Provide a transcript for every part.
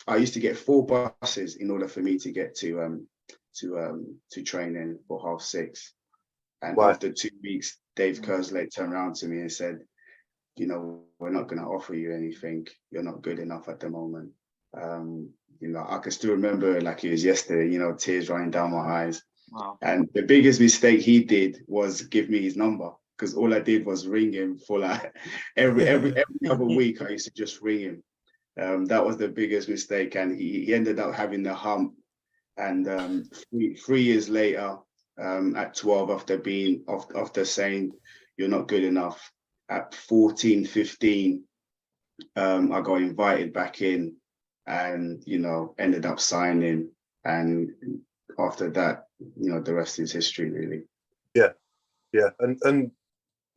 I used to get 4 buses in order for me to get to training for 6:30. And after 2 weeks, Dave Kerslake turned around to me and said, we're not going to offer you anything. You're not good enough at the moment. I can still remember it like it was yesterday, tears running down my eyes. Wow. And the biggest mistake he did was give me his number, because all I did was ring him for like every other week. I used to just ring him. That was the biggest mistake. And he ended up having the hump. And 3 years later, at 12, after saying you're not good enough, at 14, 15, I got invited back in and, ended up signing. And after that, the rest is history, really. Yeah. And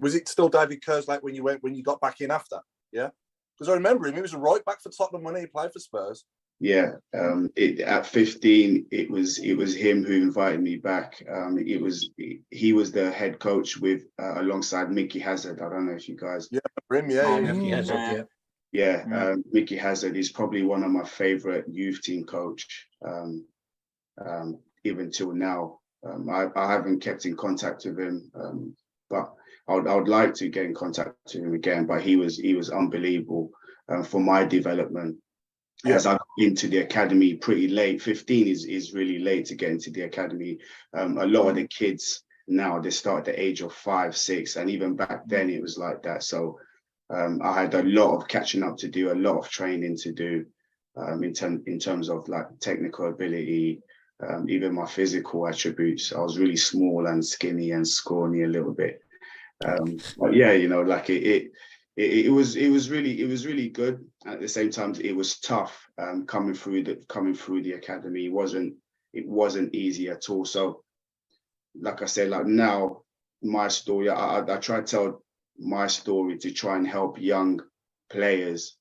was it still David Kerslake when you got back in after? Yeah. Because I remember him, he was a right back for Tottenham when he played for Spurs. Yeah. At 15, it was him who invited me back. He was the head coach with alongside Mickey Hazard. I don't know if you guys. Yeah, him. Yeah. Mickey Hazard, yeah. Mickey Hazard is probably one of my favorite youth team coach, even till now. I haven't kept in contact with him, but I would like to get in contact with him again. But he was unbelievable for my development. Yeah. As I got into the academy pretty late, 15 is really late to get into the academy. A lot of the kids now, they start at the age of 5, 6, and even back then it was like that. So I had a lot of catching up to do, a lot of training to do in terms of like technical ability, even my physical attributes. I was really small and skinny and scrawny a little bit. But yeah, it was really good. At the same time, it was tough coming through the academy. It wasn't easy at all. So, like I said, like now, my story, I try to tell my story to try and help young players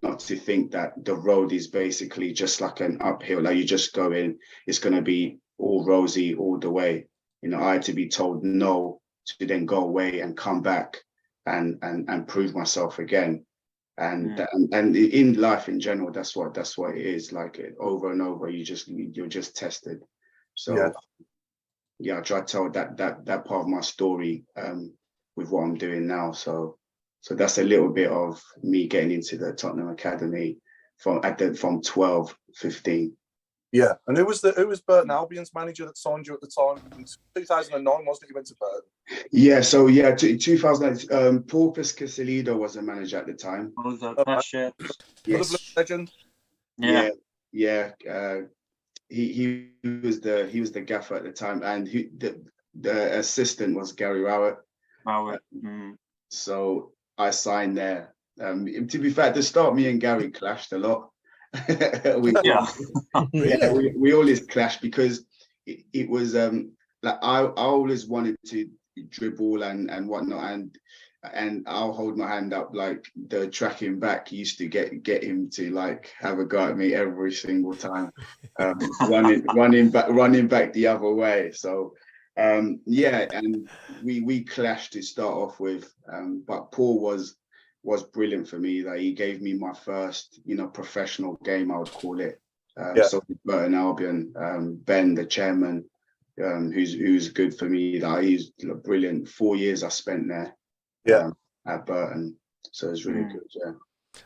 not to think that the road is basically just like an uphill. Like you just go in, it's going to be all rosy all the way. I had to be told no to then go away and come back and prove myself again. And in life in general, that's what it is. Like over and over, you're just tested. So yeah, I try to tell that part of my story with what I'm doing now. So that's a little bit of me getting into the Tottenham Academy from 12, 15. Yeah, and who was Burton Albion's manager that signed you at the time? In 2009, wasn't it? You went to Burton. Yeah, so 2000. Paul Piscasilido was the manager at the time. Oh, that Yes. Legend. Yeah. He was the gaffer at the time, and the assistant was Gary Rowett. So I signed there. To be fair, at the start, me and Gary clashed a lot. we always clashed because it was like I always wanted to dribble and whatnot, and I'll hold my hand up. Like the tracking back used to get him to like have a go at me every single time, running back the other way. So and we clashed to start off with, but Paul was brilliant for me. Like he gave me my first, professional game, I would call it. So Burton Albion, Ben, the chairman, who's good for me. Like he's brilliant. 4 years I spent there. At Burton. So it's really good.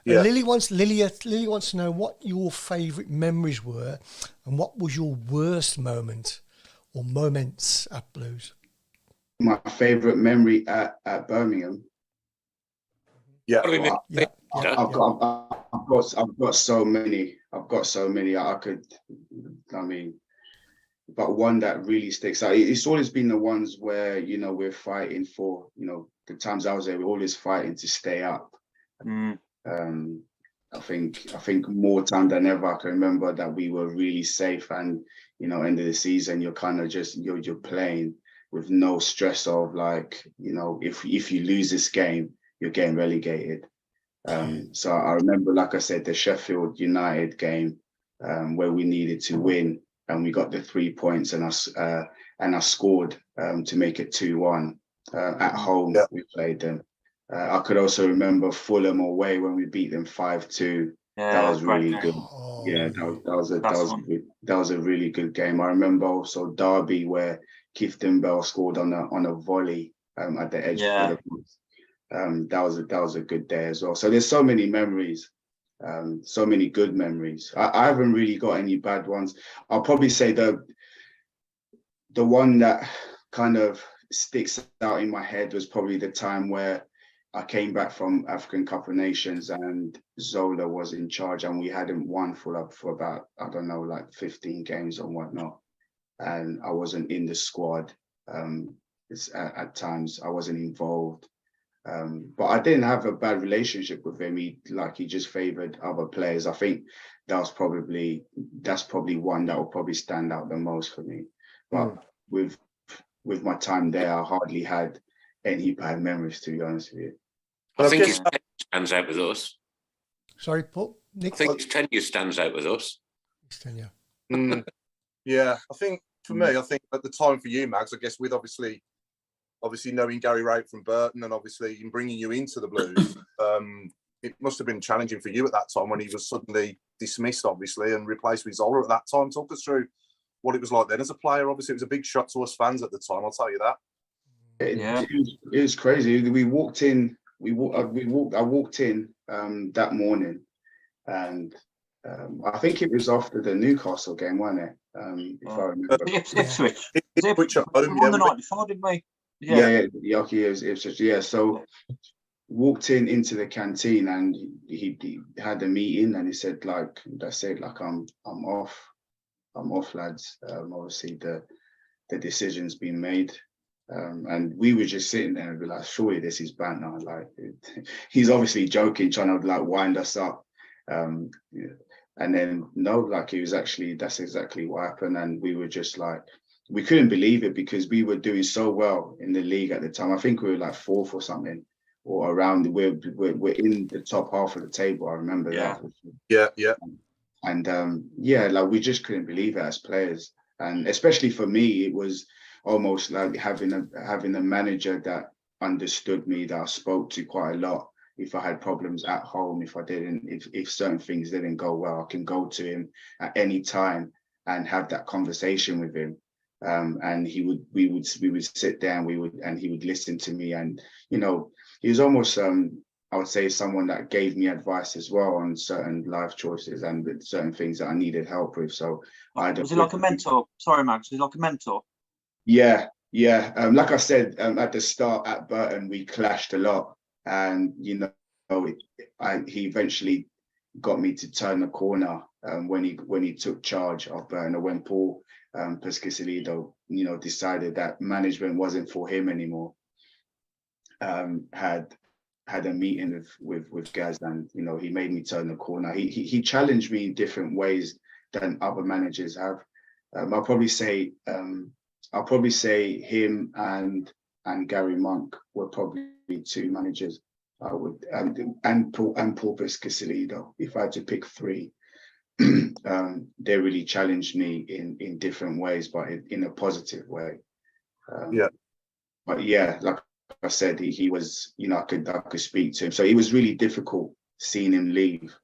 Yeah. Lily wants to know what your favourite memories were and what was your worst moment or moments at Blues. My favourite memory at Birmingham. Yeah. I've got so many. But one that really sticks out. It's always been the ones where we're fighting for. The times I was there, we're always fighting to stay up. I think more time than ever, I can remember that we were really safe, and end of the season, you're kind of just you're playing with no stress of like if you lose this game, you're getting relegated. So I remember, like I said, the Sheffield United game where we needed to win, and we got the 3 points, and I scored to make it 2-1 at home. We played them. I could also remember Fulham away when we beat them 5-2. That was really great good. game. Oh, Yeah, That's that was a really good game. I remember also Derby where Clifton Bell scored on a volley at the edge for the box. That was a good day as well. So there's so many memories, so many good memories. I haven't really got any bad ones. I'll probably say the one that kind of sticks out in my head was probably the time where I came back from African Cup of Nations and Zola was in charge and we hadn't won for about, I don't know, like 15 games or whatnot. And I wasn't in the squad. At times I wasn't involved. But I didn't have a bad relationship with him. He just favoured other players. I think that's probably one that will probably stand out the most for me. But with my time there, I hardly had any bad memories, to be honest with you. I think his tenure stands out with us. Sorry, Paul? Nick? I think his tenure stands out with us. His tenure. Yeah, I think for me, I think at the time for you, Mags, I guess with obviously knowing Gary Wright from Burton and obviously in bringing you into the Blues, it must have been challenging for you at that time when he was suddenly dismissed, obviously, and replaced with Zola at that time. Talk us through what it was like then as a player. Obviously, it was a big shock to us fans at the time, I'll tell you that. It was crazy. We walked in. I walked in that morning, and I think it was after the Newcastle game, wasn't it? If I remember. Ipswich. Ipswich at home, We won the night before, didn't we? Yeah, Ipswich. Yeah, so walked into the canteen and he had a meeting and he said I'm off, lads. Obviously the decision's been made. And we were just sitting there and be like, surely this is banter. Like he's obviously joking, trying to like wind us up. And then no, like it was actually, that's exactly what happened. And we were just like, we couldn't believe it because we were doing so well in the league at the time. I think we were like fourth or something, or around. We're in the top half of the table. I remember that. Yeah. And like we just couldn't believe it as players, and especially for me, it was almost like having a manager that understood me, that I spoke to quite a lot. If I had problems at home, if certain things didn't go well, I can go to him at any time and have that conversation with him. And we would sit down, and he would listen to me, and he was almost I would say someone that gave me advice as well on certain life choices and with certain things that I needed help with. So was he like a mentor? Sorry, Max, was he like a mentor? Yeah. Like I said at the start at Burton, we clashed a lot, and he eventually got me to turn the corner when he took charge of Burton, when Paul Pescasilido, decided that management wasn't for him anymore. Had a meeting with Gaz, and he made me turn the corner. He challenged me in different ways than other managers have. I'll probably say him and Gary Monk were probably two managers I would, and Paul Pescasilido, if I had to pick three. They really challenged me in different ways, but in a positive way. But yeah, like I said, he was, I could speak to him. So it was really difficult seeing him leave,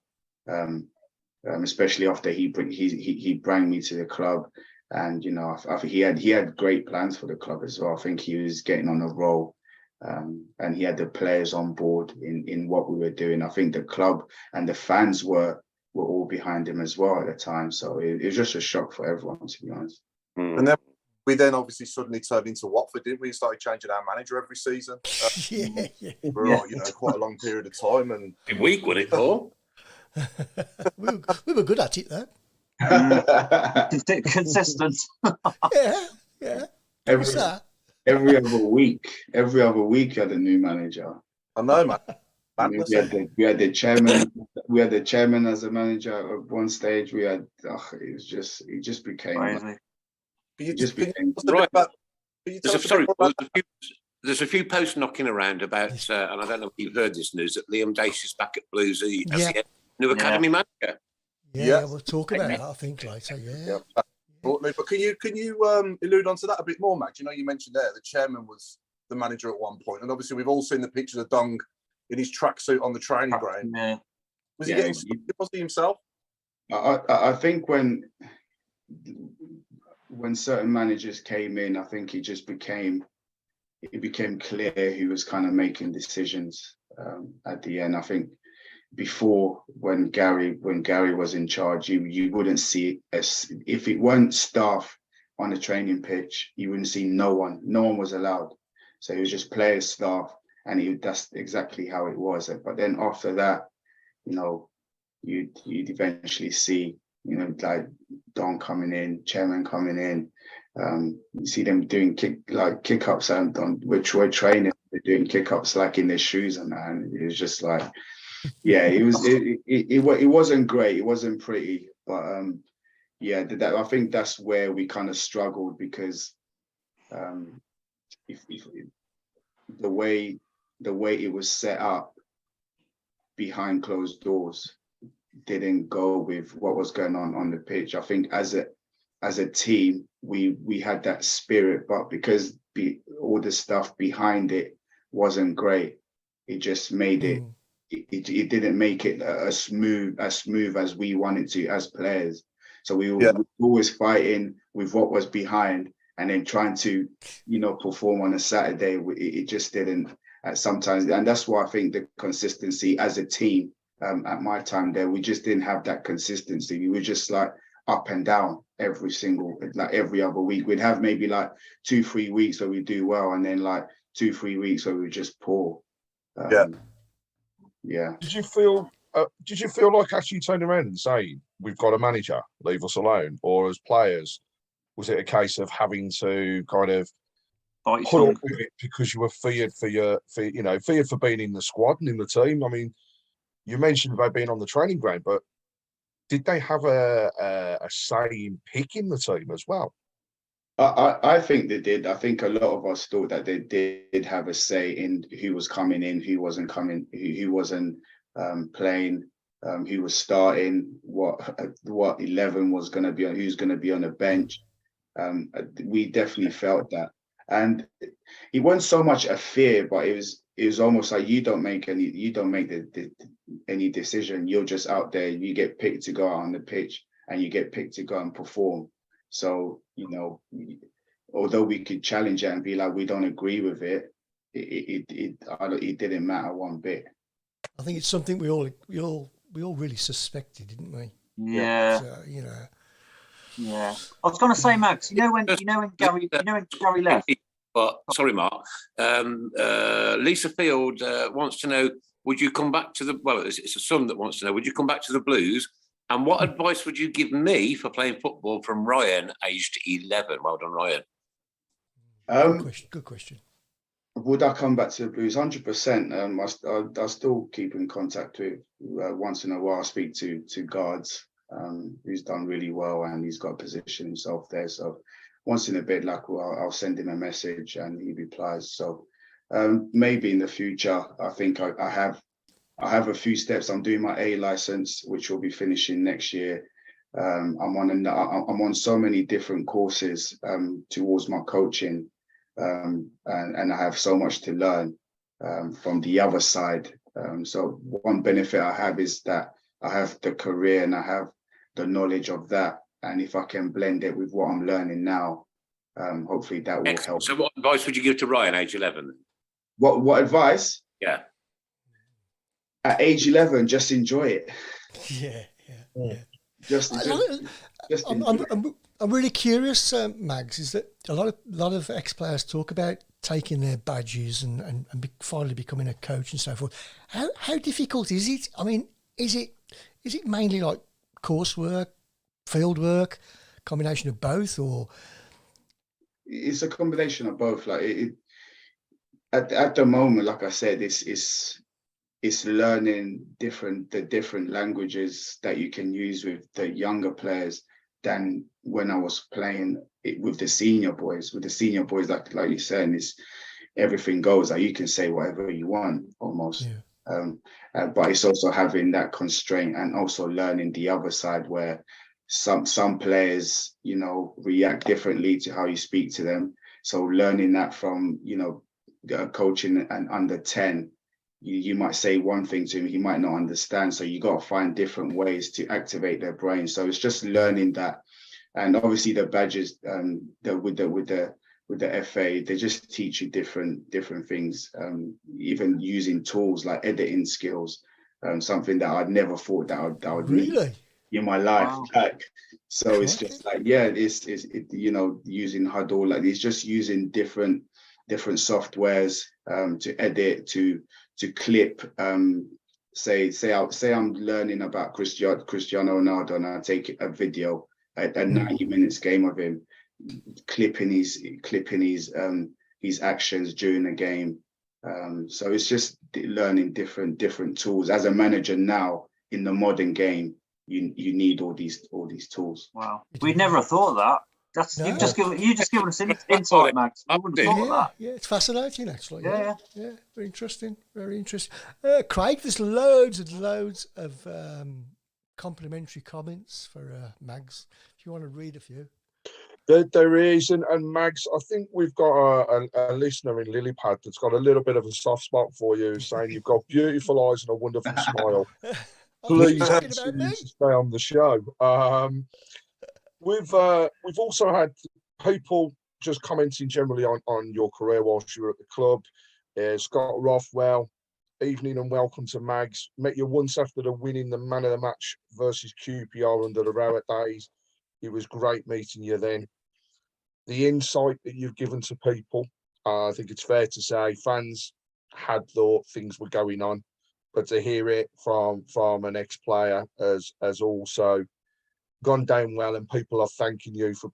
especially after he brought me to the club, and I think he had great plans for the club as well. I think he was getting on a roll, and he had the players on board in what we were doing. I think the club and the fans were all behind him as well at the time. So it was just a shock for everyone, to be honest. And then we obviously suddenly turned into Watford, didn't we? We started changing our manager every season. For quite a long period of time. And a week, wasn't it, Paul? we were good at it, though. Consistent. Yeah. Every other week, you had a new manager. I know, man. We had the chairman as a manager at one stage. We had it just became crazy. There's a few posts knocking around about, and I don't know if you've heard this news, that Liam Dace is back at Bluesy as the new academy manager. Yeah, we'll talk about that, I think, later. Yeah. But can you allude on to that a bit more, Max? You mentioned there the chairman was the manager at one point, and obviously we've all seen the pictures of Dong in his tracksuit on the training ground. Yeah. Was he getting stuck? Was he himself? I think when certain managers came in, I think it became clear who was kind of making decisions at the end. I think before, when Gary was in charge, you wouldn't see it if it weren't staff on the training pitch, you wouldn't see no one. No one was allowed. So it was just players, staff, and that's exactly how it was. But then after that, you know, you'd eventually see, you know, like Don coming in, chairman coming in. You see them doing kick ups and which we're training, they're doing kick ups like in their shoes and that. And it was just like, yeah, it wasn't great. It wasn't pretty, but yeah, I think that's where we kind of struggled, because if the way it was set up behind closed doors didn't go with what was going on the pitch. I think as a team, we had that spirit, but because all the stuff behind it wasn't great, it just made it. It didn't make it as smooth as we wanted to as players. So we were always fighting with what was behind, and then trying to, you know, perform on a Saturday. It just didn't sometimes, and that's why I think the consistency as a team at my time there, we just didn't have that consistency. We were just like up and down every other week. We'd have maybe like 2-3 weeks where we do well, and then like 2-3 weeks where we just poor. Yeah. Did you feel like actually turning around and saying, we've got a manager, leave us alone? Or as players, was it a case of having to kind of put up with it because you were feared for being in the squad and in the team? I mean, you mentioned about being on the training ground, but did they have a say in picking the team as well? I think they did. I think a lot of us thought that they did have a say in who was coming in, who wasn't coming, who wasn't playing, who was starting, what 11 was going to be on, who's going to be on the bench. We definitely felt that, and it wasn't so much a fear, but it was almost like you don't make any decision. You're just out there. You get picked to go out on the pitch, and you get picked to go and perform. So, you know, although we could challenge it and be like, we don't agree with it, it didn't matter one bit. I think it's something we all really suspected, didn't we? Yeah. So, you know. Yeah. I was going to say, Max, you know when Gary left. But sorry, Mark. Lisa Field wants to know: would you come back to the? Well, it's a son that wants to know: would you come back to the Blues? And what advice would you give me for playing football from Ryan, aged 11? Well done, Ryan. Good question. Would I come back to the Blues? 100%. I still keep in contact with. Once in a while, I speak to guards. Who's done really well, and he's got to position himself there. So once in a bit, like, I'll send him a message and he replies. So maybe in the future, I think I have a few steps. I'm doing my A license, which will be finishing next year. I'm on so many different courses towards my coaching, and I have so much to learn from the other side. So one benefit I have is that I have the career and I have the knowledge of that. And if I can blend it with what I'm learning now, hopefully that will help. So what advice would you give to Ryan, age 11? What advice? Yeah. At age 11, just enjoy it. Yeah. Just I'm really curious, Mags, is that a lot of ex-players talk about taking their badges and finally becoming a coach and so forth. How difficult is it? I mean, is it mainly like coursework, field work, combination of both, or? It's a combination of both. Like at the moment, like I said, it's learning the different languages that you can use with the younger players than when I was playing it with the senior boys. With the senior boys, like you're saying, it's everything goes. Like you can say whatever you want almost. Yeah. But it's also having that constraint and also learning the other side where some players, you know, react differently to how you speak to them. So learning that from, you know, coaching an under 10, you might say one thing to him, he might not understand. So you got to find different ways to activate their brain. So it's just learning that. And obviously the badges with the FA, they just teach you different things, even using tools like editing skills, something that I'd never thought that I would need Really? in my life. Wow. Like, so it's just like, yeah, it's using Huddle, like it's just using different softwares to edit, to clip. Say I'm learning about Cristiano Ronaldo, and I take a video, a 90 minutes game of him, clipping his actions during the game. So it's just learning different tools. As a manager now in the modern game, you need all these tools. Wow, we'd never have thought of that. That's No. you've just given us insight, Max. I wouldn't have thought of that. Yeah, it's fascinating actually. Yeah. Very interesting. Craig, there's loads of complimentary comments for Mags. If you want to read a few. There is, and Mags, I think we've got a listener in Lilypad that's got a little bit of a soft spot for you, saying you've got beautiful eyes and a wonderful smile. Please continue to stay on the show. We've also had people just commenting generally on your career whilst you were at the club. Scott Rothwell, evening and welcome to Mags. Met you once after the winning the man of the match versus QPR under the Rowett days. It was great meeting you then. The insight that you've given to people, I think it's fair to say fans had thought things were going on, but to hear it from an ex-player has also gone down well, and people are thanking you for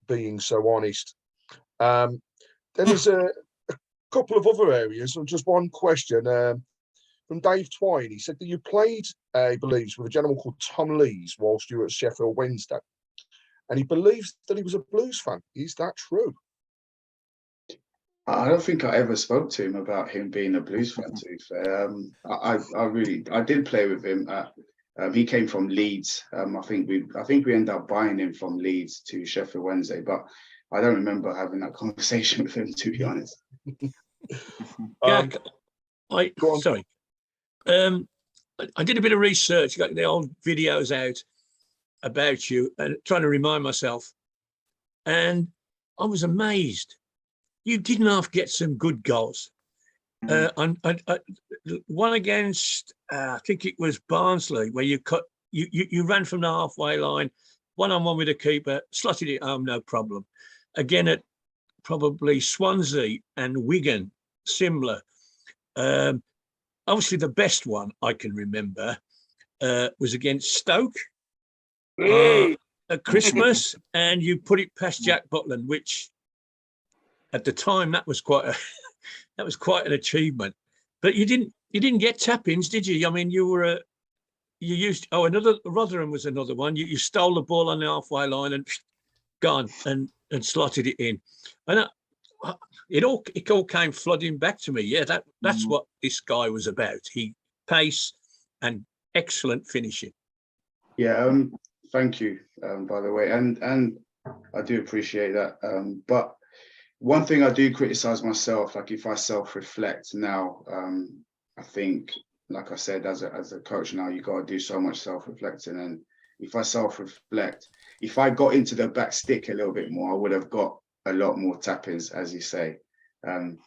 being so honest. Then there's a couple of other areas, and just one question from Dave Twine. He said that you played, he believes, with a gentleman called Tom Lees whilst you were at Sheffield Wednesday, and he believes that he was a Blues fan. Is that true? I don't think I ever spoke to him about him being a Blues fan, to be fair. I did play with him. He came from Leeds. I think we ended up buying him from Leeds to Sheffield Wednesday, but I don't remember having that conversation with him, to be honest. Jack, sorry. I did a bit of research, got the old videos out about you and trying to remind myself, and I was amazed. You didn't half get some good goals. One against, I think it was Barnsley, where you ran from the halfway line, one-on-one with the keeper, slotted it home, no problem. Again at probably Swansea and Wigan, similar. Obviously, the best one I can remember was against Stoke at Christmas, and you put it past Jack Butland, which at the time that was quite an achievement. But you didn't get tap-ins, did you? I mean, another Rotherham was another one. You stole the ball on the halfway line and gone and slotted it in, and it all came flooding back to me. Yeah, that's what this guy was about. He pace and excellent finishing. Yeah, thank you, by the way, and I do appreciate that. But one thing I do criticize myself, like if I self-reflect now, I think, like I said, as a coach now, you got to do so much self-reflecting. And if I self-reflect, if I got into the back stick a little bit more, I would have got a lot more tap-ins, as you say. And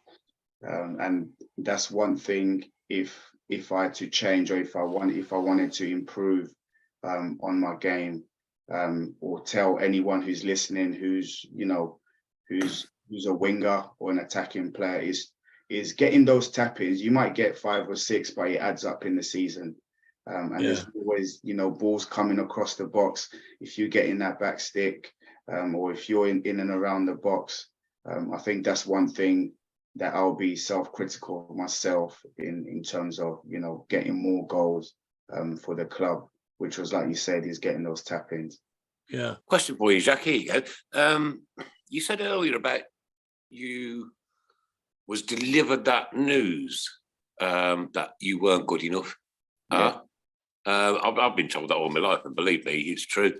that's one thing. If I had to change, or if I wanted to improve on my game, or tell anyone who's listening, who's a winger or an attacking player, is getting those tap-ins. You might get 5 or 6, but it adds up in the season. There's always, balls coming across the box. If you get in that back stick, or if you're in and around the box, I think that's one thing that I'll be self-critical of myself in terms of, getting more goals for the club, which was, like you said, is getting those tap-ins. Yeah. Question for you, Jacques. Here you go. You said earlier about you was delivered that news that you weren't good enough. Yeah. I've been told that all my life, and believe me, it's true.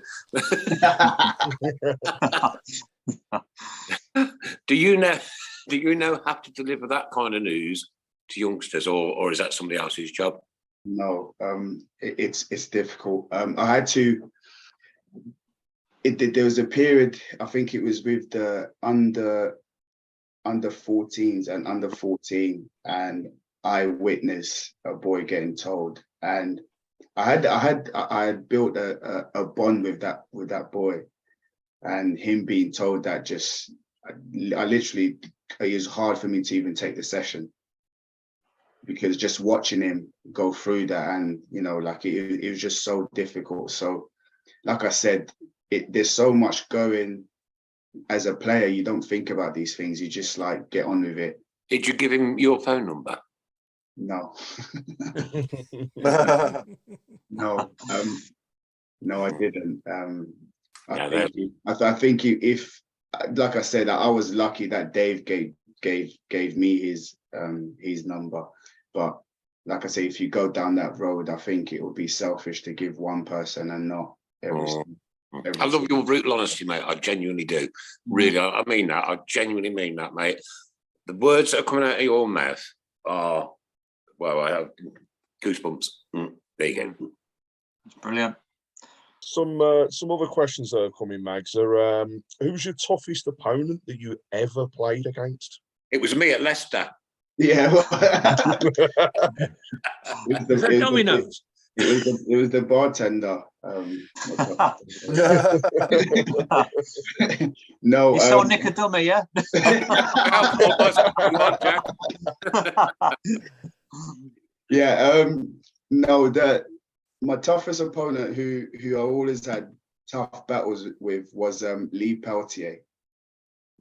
Do you know how to deliver that kind of news youngsters, or is that somebody else's job? No, it's difficult. I had to. There was a period. I think it was with the under 14s and under 14, and I witnessed a boy getting told, and I had built a bond with that boy, and him being told that I literally, it was hard for me to even take the session, because just watching him go through that, and like it was just so difficult. So like I said, there's so much going. As a player, you don't think about these things, you just like get on with it. Did you give him your phone number? No. No, I didn't. I think if, like I said, I was lucky that Dave gave me his number. But like I say, if you go down that road, I think it would be selfish to give one person and not everything. I love your brutal honesty, mate. I genuinely do. Really, I mean that. I genuinely mean that, mate. The words that are coming out of your mouth are, well, I have goosebumps. There you go. It's brilliant. Some other questions that are coming, Mags, are who's your toughest opponent that you ever played against? It was me at Leicester. Yeah. Is that Domino's? It was the bartender. No, you saw Nick a dummy, yeah? Yeah. No, my toughest opponent, who I always had tough battles with, was Lee Peltier.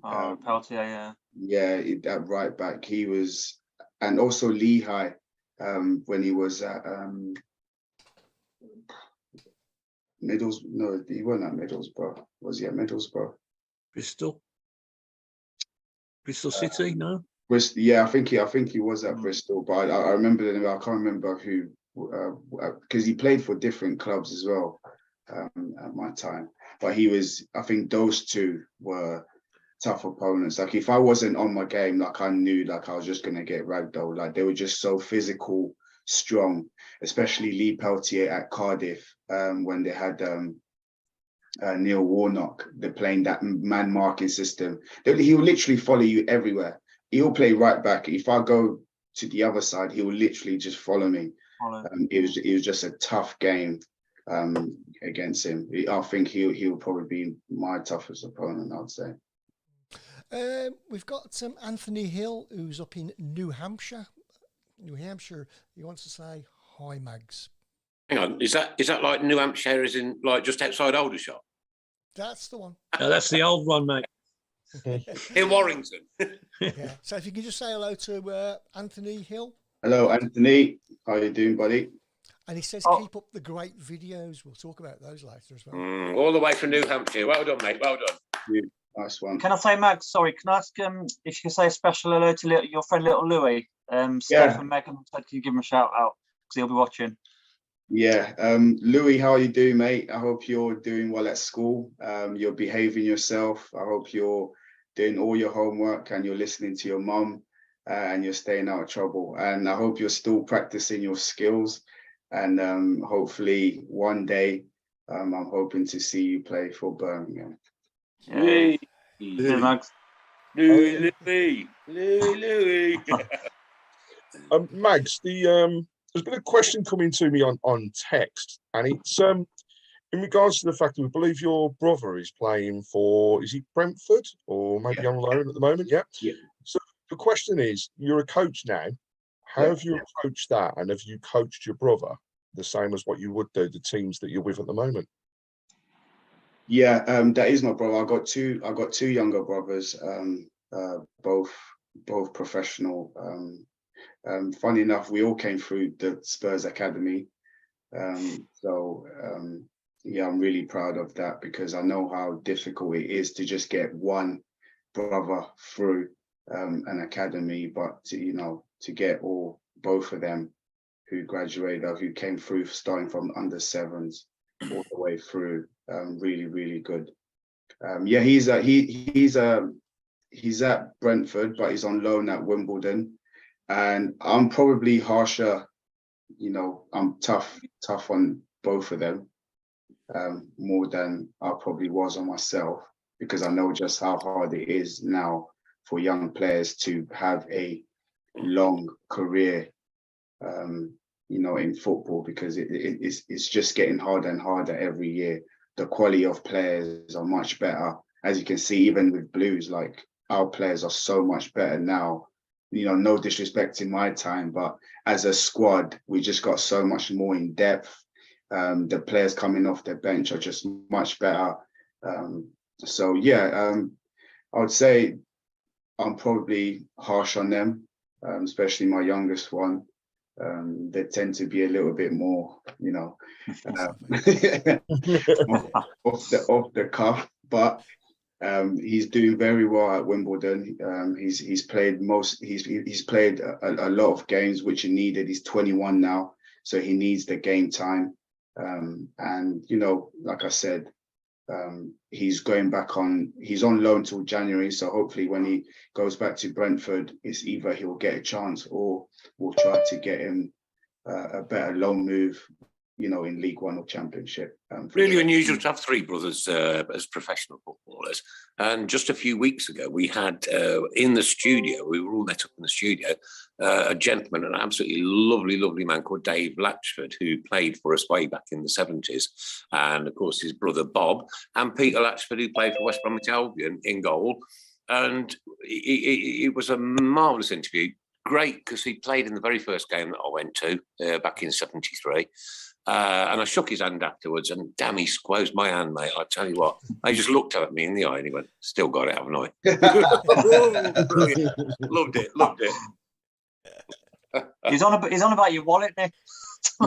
Peltier, yeah. Yeah, that right back. He was, and also Lehigh, when he was at Middles. No, he wasn't at Middlesbrough. Was he at Middlesbrough? Bristol City, no? Bristol. Yeah, I think he was at Bristol, but I remember the name. I can't remember who, because he played for different clubs as well at my time. But he was. I think those two were tough opponents. Like if I wasn't on my game, like I knew like I was just gonna get ragdolled. Like they were just so physical, strong, especially Lee Peltier at Cardiff, when they had Neil Warnock. They're playing that man marking system. He will literally follow you everywhere. He'll play right back. If I go to the other side, he will literally just follow me. It was just a tough game against him. I think he'll probably be my toughest opponent, I'd say. We've got Anthony Hill, who's up in New Hampshire. He wants to say hi, Mags. Hang on, is that like New Hampshire, is in like just outside Aldershot? That's the one. No, that's the old one, mate. In Warrington. Yeah. So if you can just say hello to Anthony Hill. Hello, Anthony. How you doing, buddy? And he says, keep up the great videos. We'll talk about those later as well. All the way from New Hampshire. Well done, mate. Well done. Nice one. Can I say, Max? Sorry, can I ask if you can say a special hello to your friend Little Louis? Steph and Megan said, can you give him a shout out because he'll be watching. Yeah, Louis, how you doing, mate? I hope you're doing well at school. You're behaving yourself. I hope you're doing all your homework and you're listening to your mum and you're staying out of trouble. And I hope you're still practicing your skills. And hopefully one day, I'm hoping to see you play for Birmingham. Louis. Max. Louis. Mags, there's been a question coming to me on text, and it's in regards to the fact that we believe your brother is playing for, is he Brentford or maybe on loan at the moment? Yeah. So the question is, you're a coach now. How have you approached that, and have you coached your brother the same as what you would do the teams that you're with at the moment? Yeah, that is my brother. I got two younger brothers, both professional. Funny enough, we all came through the Spurs Academy. Yeah, I'm really proud of that because I know how difficult it is to just get one brother through an academy, but to get both of them who graduated, who came through starting from under sevens all the way through, really, really good. Yeah, he's at Brentford, but he's on loan at Wimbledon. And I'm probably harsher, I'm tough on both of them, more than I probably was on myself, because I know just how hard it is now for young players to have a long career, in football, because it's just getting harder and harder every year. The quality of players are much better. As you can see, even with Blues, like, our players are so much better now. No disrespect in my time, but as a squad, we just got so much more in depth. The players coming off the bench are just much better. I would say I'm probably harsh on them, especially my youngest one. They tend to be a little bit more, off the cuff, but he's doing very well at Wimbledon. He's played a lot of games which he needed. He's 21 now, so he needs the game time. And like I said, he's on loan till January. So hopefully when he goes back to Brentford, it's either he'll get a chance or we'll try to get him a better loan move, in League One or Championship. Really unusual to have three brothers as professional footballers. And just a few weeks ago, we had in the studio, we were all met up in the studio, a gentleman, an absolutely lovely, lovely man called Dave Latchford, who played for us way back in the 70s. And of course, his brother Bob, and Peter Latchford, who played for West Bromwich Albion in goal. And it was a marvellous interview. Great, because he played in the very first game that I went to back in 73. And I shook his hand afterwards, and damn, he squozed my hand, mate. I tell you what, he just looked at me in the eye and he went, "Still got it, haven't I?" Brilliant. Loved it. He's on about your wallet, Nick.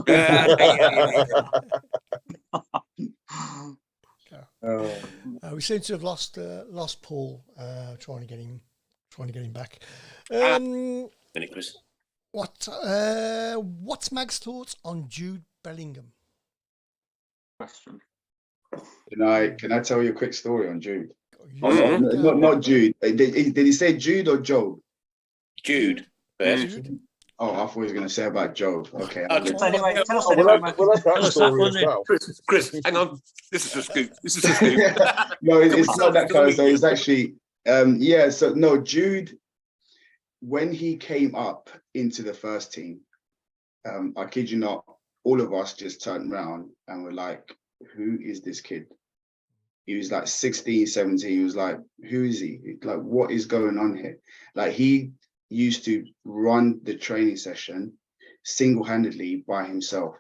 Yeah. We seem to have lost Paul. Trying to get him back. Minute, Chris. What's Mag's thoughts on Jude Bellingham? Question. Can I tell you a quick story on Jude? Not Jude. Did he say Jude or Joe? Jude. Jude? Oh, I thought he was going to say about Joe. Okay. Anyway, tell us that story as well. Chris, hang on. This is a scoop. No, it's not that kind of story. It's actually, So no, Jude, when he came up into the first team, I kid you not, all of us just turned around and were like, who is this kid? He was like 16, 17. He was like, who is he? Like, what is going on here? Like, he used to run the training session single-handedly by himself.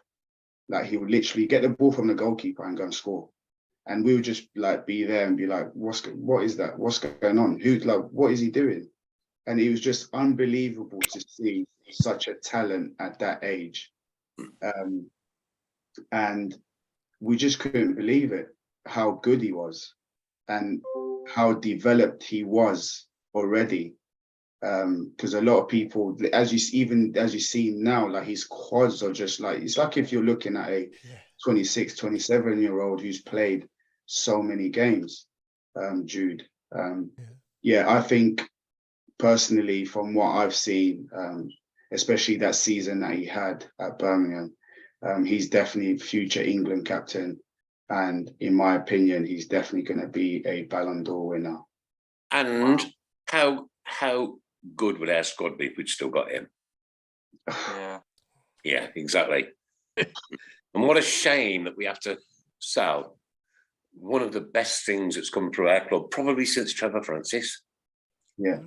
Like, he would literally get the ball from the goalkeeper and go and score. And we would just like be there and be like, what is that? What's going on? What is he doing? And it was just unbelievable to see such a talent at that age. And we just couldn't believe it, how good he was and how developed he was already. Because a lot of people, as you see now, like, his quads are just like, it's like if you're looking at a 26, 27-year-old who's played so many games, Jude. I think personally, from what I've seen, especially that season that he had at Birmingham, he's definitely future England captain. And in my opinion, he's definitely going to be a Ballon d'Or winner. And how good would our squad be if we'd still got him? Yeah, exactly. And what a shame that we have to sell one of the best things that's come through our club, probably since Trevor Francis. Yeah,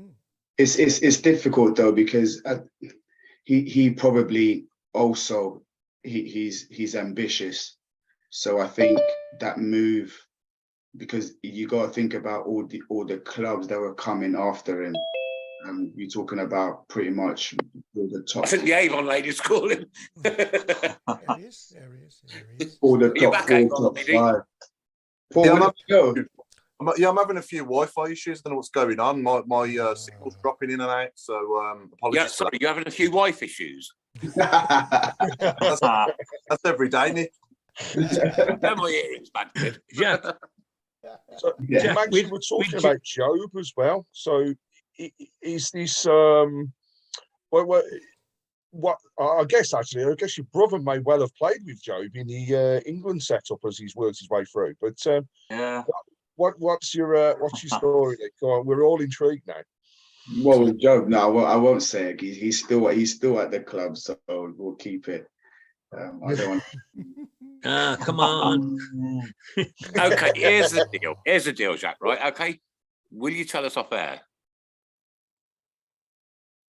it's difficult though, because he probably also he's ambitious. So I think that move, because you got to think about all the clubs that were coming after him. You're talking about pretty much all the top. I think the Avon ladies call him. There he is. All the top 4, top 5. Paul, I'm having a few Wi-Fi issues. I don't know what's going on. My signal's dropping in and out. So apologies. Yeah, sorry, you're having a few wife issues. That's every day, Nick. My earrings, bad kid. Yeah. So, Max, we're talking about Job as well. So is this What I guess your brother may well have played with Job in the England setup as he's worked his way through. But yeah, what's your story? Go on, we're all intrigued now. Well, with Job, no, I won't say it. He's still at the club, so we'll keep it. I don't want. Come on. Okay, here's the deal. Here's the deal, Jacques. Right? Okay, will you tell us off air?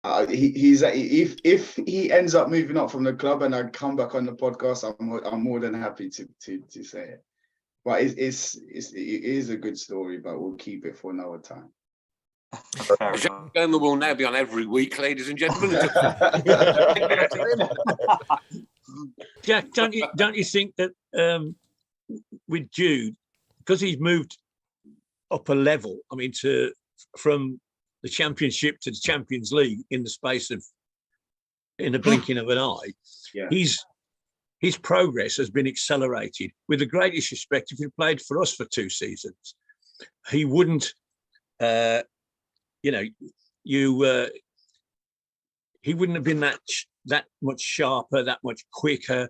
If he ends up moving up from the club and I come back on the podcast, I'm more than happy to say it. But it is a good story, but we'll keep it for another time. Jacques will now be on every week, ladies and gentlemen. Jack, don't you think that with Jude, because he's moved up a level, I mean, from the Championship to the Champions League in the space of in the blinking of an eye, yeah. His progress has been accelerated. With the greatest respect, if he played for us for 2 seasons, he wouldn't. He wouldn't have been that much sharper, that much quicker.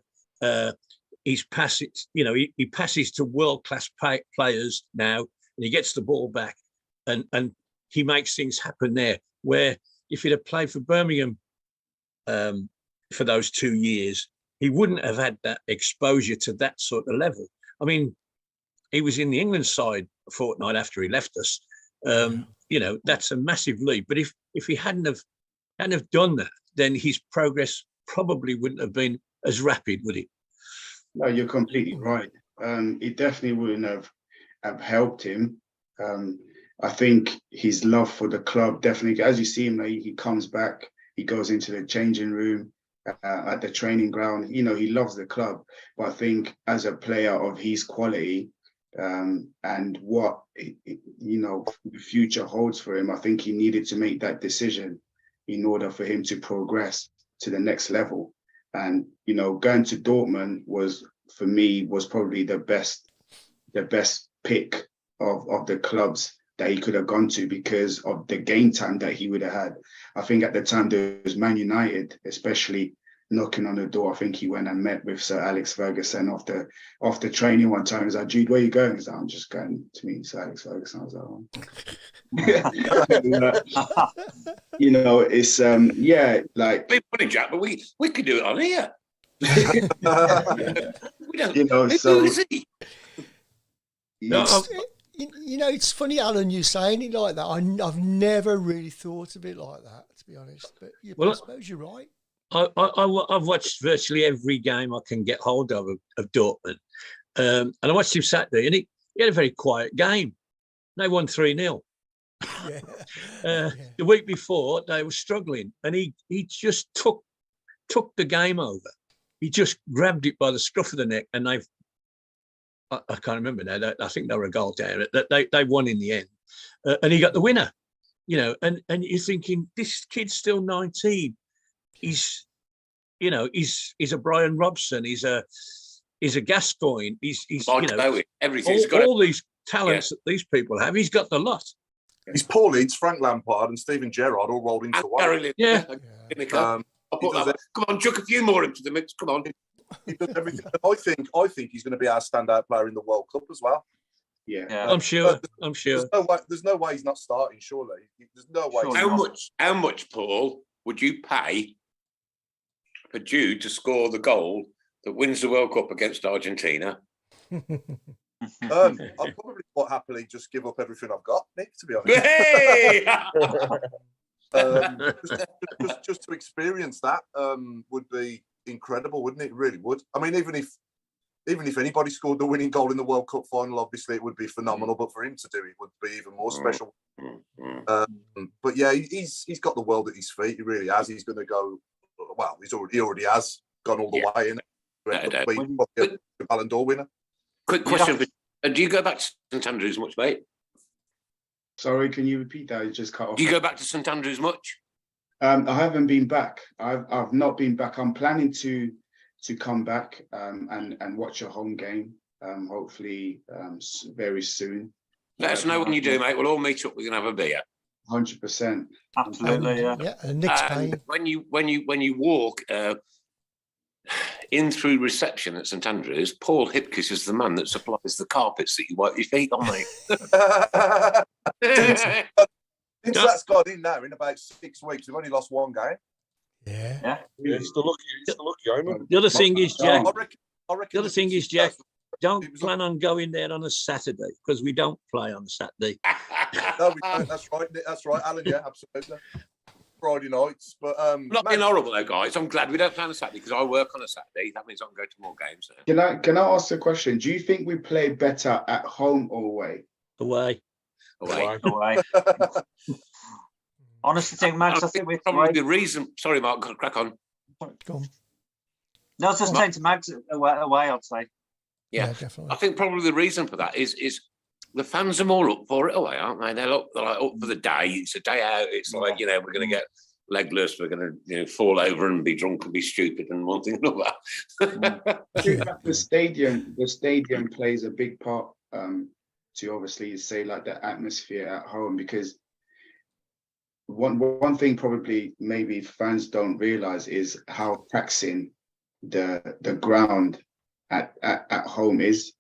His passes, he passes to world-class players now, and he gets the ball back, and he makes things happen there. Where if he'd have played for Birmingham for those 2 years, he wouldn't have had that exposure to that sort of level. I mean, he was in the England side a fortnight after he left us. That's a massive leap. But if he hadn't have done that, then his progress probably wouldn't have been as rapid, would it? No, you're completely right. It definitely wouldn't have helped him. I think his love for the club definitely, as you see him, he comes back, he goes into the changing room, at the training ground. He loves the club. But I think as a player of his quality, and what the future holds for him, I think he needed to make that decision in order for him to progress to the next level. And going to Dortmund was probably the best pick of the clubs that he could have gone to because of the game time that he would have had. I think at the time there was Man United, especially knocking on the door. I think he went and met with Sir Alex Ferguson after training one time. He was like, "Jude, where are you going?" He's like, "I'm just going to meet Sir Alex Ferguson." I was like, "Oh." It's like Be funny, Jack, but we could do it on here. We don't. So it's funny, Alan, you saying it like that. I've never really thought of it like that, to be honest. But I suppose you're right. I've watched virtually every game I can get hold of Dortmund. And I watched him Saturday, and he had a very quiet game. They won 3-0. Yeah. The week before, they were struggling, and he just took the game over. He just grabbed it by the scruff of the neck, and I can't remember now. I think they were a goal down. They won in the end, and he got the winner. And you're thinking, this kid's still 19. He's a Brian Robson. He's a Gascoigne. He's everything. All these talents that these people have. He's got the lot. He's Paul Leeds, Frank Lampard, and Steven Gerrard all rolled into one. Yeah. Come on, chuck a few more into the mix. Come on. He does everything. I think he's going to be our standout player in the World Cup as well. Yeah. I'm sure. There's no way he's not starting. Surely, there's no way. How much, Paul, would you pay for Jude to score the goal that wins the World Cup against Argentina? I'd probably quite happily just give up everything I've got, Nick, to be honest. Hey! just to experience that would be incredible, wouldn't it? It really would. I mean, even if anybody scored the winning goal in the World Cup final, obviously it would be phenomenal. But for him to do it would be even more special. But yeah, he's got the world at his feet. He really has. He's going to go. Well, he already has gone all the way in. The Ballon d'Or winner. Quick question: do you go back to St Andrews much, mate? Sorry, can you repeat that? You just cut off. Do you go back to St Andrews much? I haven't been back. I've not been back. I'm planning to come back and watch a home game. Hopefully very soon. Let us know when you do, mate. We'll all meet up. We can have a beer. 100%. Absolutely, yeah. Yeah, and Nick's paying. When you walk in through reception at St Andrews, Paul Hipkiss is the man that supplies the carpets that you wipe your feet on, mate. Since that's got in now, in about 6 weeks, we've only lost one game. Yeah. It's the lucky omen. The other thing is, Jack. I reckon The other thing is, Jack, don't plan on going there on a Saturday because we don't play on a Saturday. No, we don't. That's right. That's right, Alan. Yeah, absolutely. Friday nights, but not being horrible though, guys. I'm glad we don't play on a Saturday because I work on a Saturday. That means I can go to more games. So. Can I ask a question? Do you think we play better at home or away? Away. Honestly, think, Max, I think we're probably the reason. Sorry, Mark, crack on. Go on. No, I was just saying to Max, away, I'd say. Yeah, definitely. I think probably the reason for that is the fans are more up for it away, aren't they? They're like up for the day. It's a day out. It's like, we're going to get legless. We're going to fall over and be drunk and be stupid and one thing and all that. I think that the stadium plays a big part to obviously say like the atmosphere at home, because one thing probably maybe fans don't realize is how taxing the ground at home is.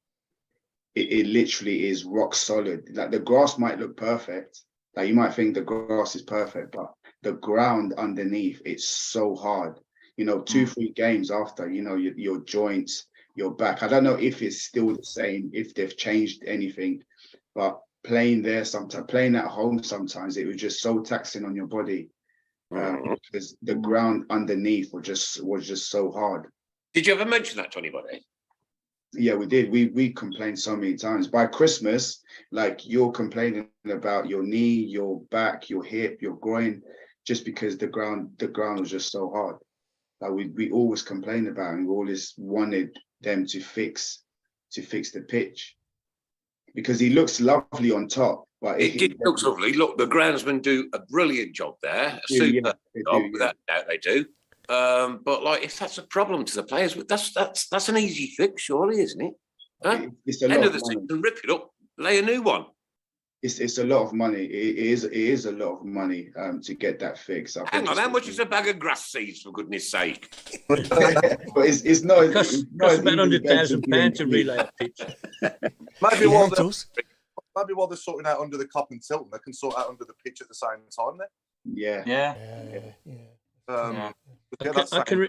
It literally is rock solid. Like the grass might look perfect, like you might think the grass is perfect, but the ground underneath, it's so hard. 2-3 games after, your joints, your back. I don't know if it's still the same, if they've changed anything, but playing at home sometimes, it was just so taxing on your body because the ground underneath was just so hard. Did you ever mention that to anybody? Yeah, we did. We complained so many times. By Christmas, like you're complaining about your knee, your back, your hip, your groin, just because the ground was just so hard. Like we always complained about it, and we always wanted them to fix the pitch, because he looks lovely on top. But it looks lovely. Look, the groundsmen do a brilliant job there. A super job, without doubt they do. But like, if that's a problem to the players, that's an easy fix, surely, isn't it? Huh? It's a End lot of the of money. season, rip it up, lay a new one. It's a lot of money. It is a lot of money to get that fixed. Hang on, how much is a bag of grass seeds, for goodness sake? But it's not. It costs about £100,000 to relay a pitch. Maybe while they're sorting out under the Cop and Tilton, they can sort out under the pitch at the same time. Then. Yeah. I can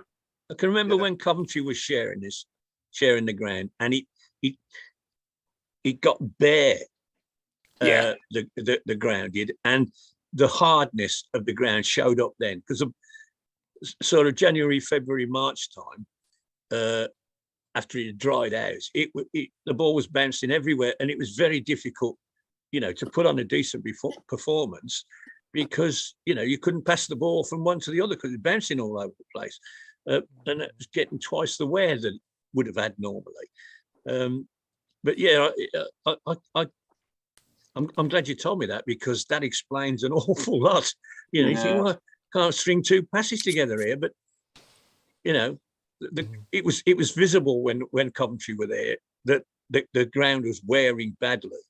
remember when Coventry was sharing the ground, and it got bare. The ground did, and the hardness of the ground showed up then, because of sort of January, February, March time, after it had dried out, the ball was bouncing everywhere, and it was very difficult, to put on a decent performance, because you couldn't pass the ball from one to the other because it was bouncing all over the place, and it was getting twice the wear that it would have had normally. But yeah, I'm glad you told me that, because that explains an awful lot. You think, well, I can't string 2 passes together here, but it was visible when Coventry were there that the ground was wearing badly,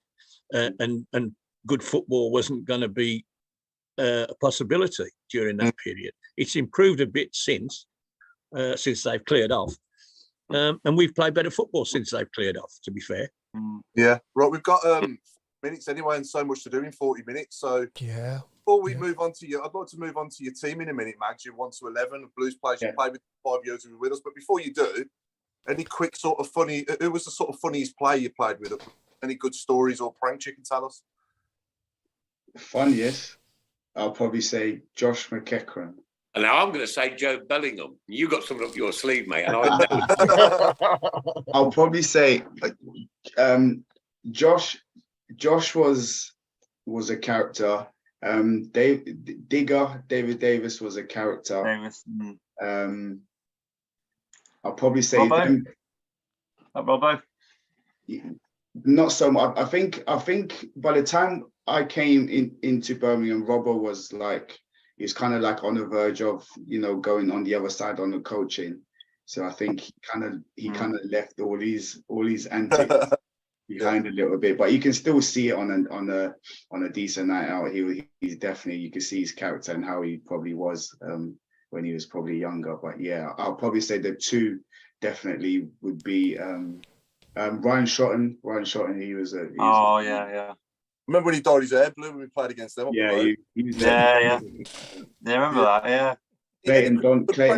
and good football wasn't going to be a possibility during that period. It's improved a bit since they've cleared off, and we've played better football since they've cleared off, to be fair. Yeah, right. We've got minutes anyway, and so much to do in 40 minutes. So before we move on to you, I'd like to move on to your team in a minute, Mags. You're 1 to 11 Blues players. You played with 5 years with us. But before you do, any quick sort of funny? Who was the sort of funniest player you played with? Any good stories or pranks you can tell us? Funniest, I'll probably say Josh McEachran. And now I'm going to say Joe Bellingham. You got something up your sleeve, mate. And I know. I'll probably say Josh was a character. David Davis was a character. I'll probably say Robbo. Not so much. I think by the time I came into Birmingham, Robbo was like, he's kind of like on the verge of going on the other side on the coaching. So I think he kind of left all these antics behind a little bit, but you can still see it on a decent night out. He's definitely, you can see his character and how he probably was when he was probably younger. But yeah, I'll probably say the two definitely would be Ryan Shotton. He was a. Yeah. Remember when he dyed his hair blue when we played against them? He was yeah. I remember that. Yeah. Clayton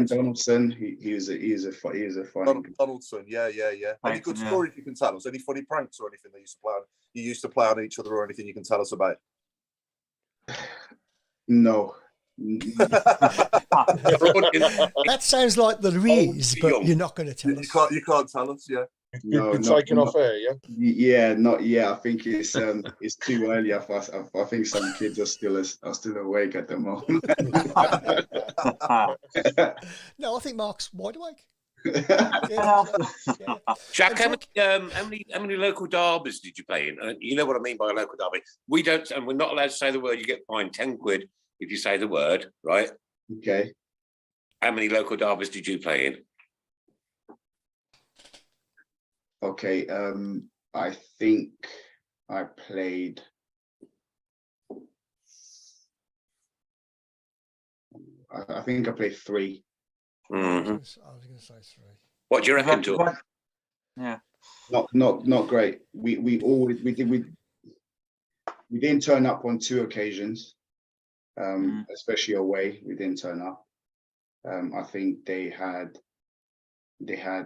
Donaldson. He was a funny. Donaldson. Yeah. Any good stories you can tell us? Any funny pranks or anything that you used to play on each other, or anything you can tell us about? No. That sounds like there is, but you're not going to tell us. You can't tell us, yeah. No, you've been taken off air, yeah? Yeah, not yet. I think it's too early. I think some kids are still awake at the moment. No, I think Mark's wide awake. Jacques, how many local derbies did you play in? You know what I mean by a local derby. We don't, and we're not allowed to say the word. You get fined 10 quid if you say the word, right? Okay. How many local derbies did you play in? Okay, I think I played. I think I played 3. Mm-hmm. I was going to say 3. What do you reckon, Tilton? Yeah. Not great. We didn't turn up on 2 occasions, especially away. We didn't turn up. I think they had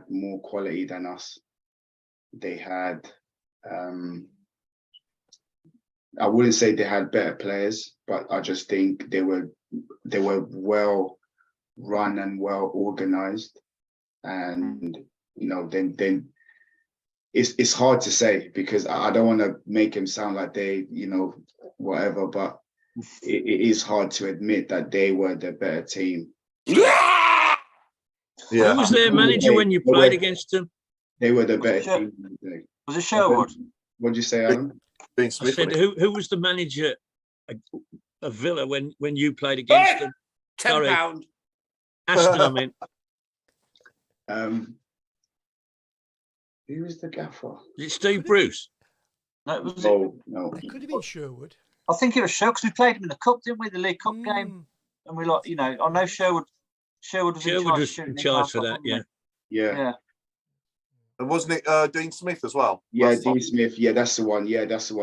more quality than us. They had, I wouldn't say they had better players, but I just think they were well run and well organized, and then it's hard to say because I don't want to make him sound like they whatever, but it is hard to admit that they were the better team. Yeah. Who was their manager when you played against them? They were the better team. Was it Sherwood? What did you say, Alan? I said, who was the manager of Villa when you played against them? £10. Aston, I mean. Who was the gaffer? Is it Steve Bruce? No. It could have been Sherwood. I think it was Sherwood because we played him in the cup, didn't we? The League Cup game, and we I know Sherwood was in charge for that. Yeah. And wasn't it Dean Smith as well? Yeah, Dean Smith. Yeah, that's the one. Yeah, Dean Smith.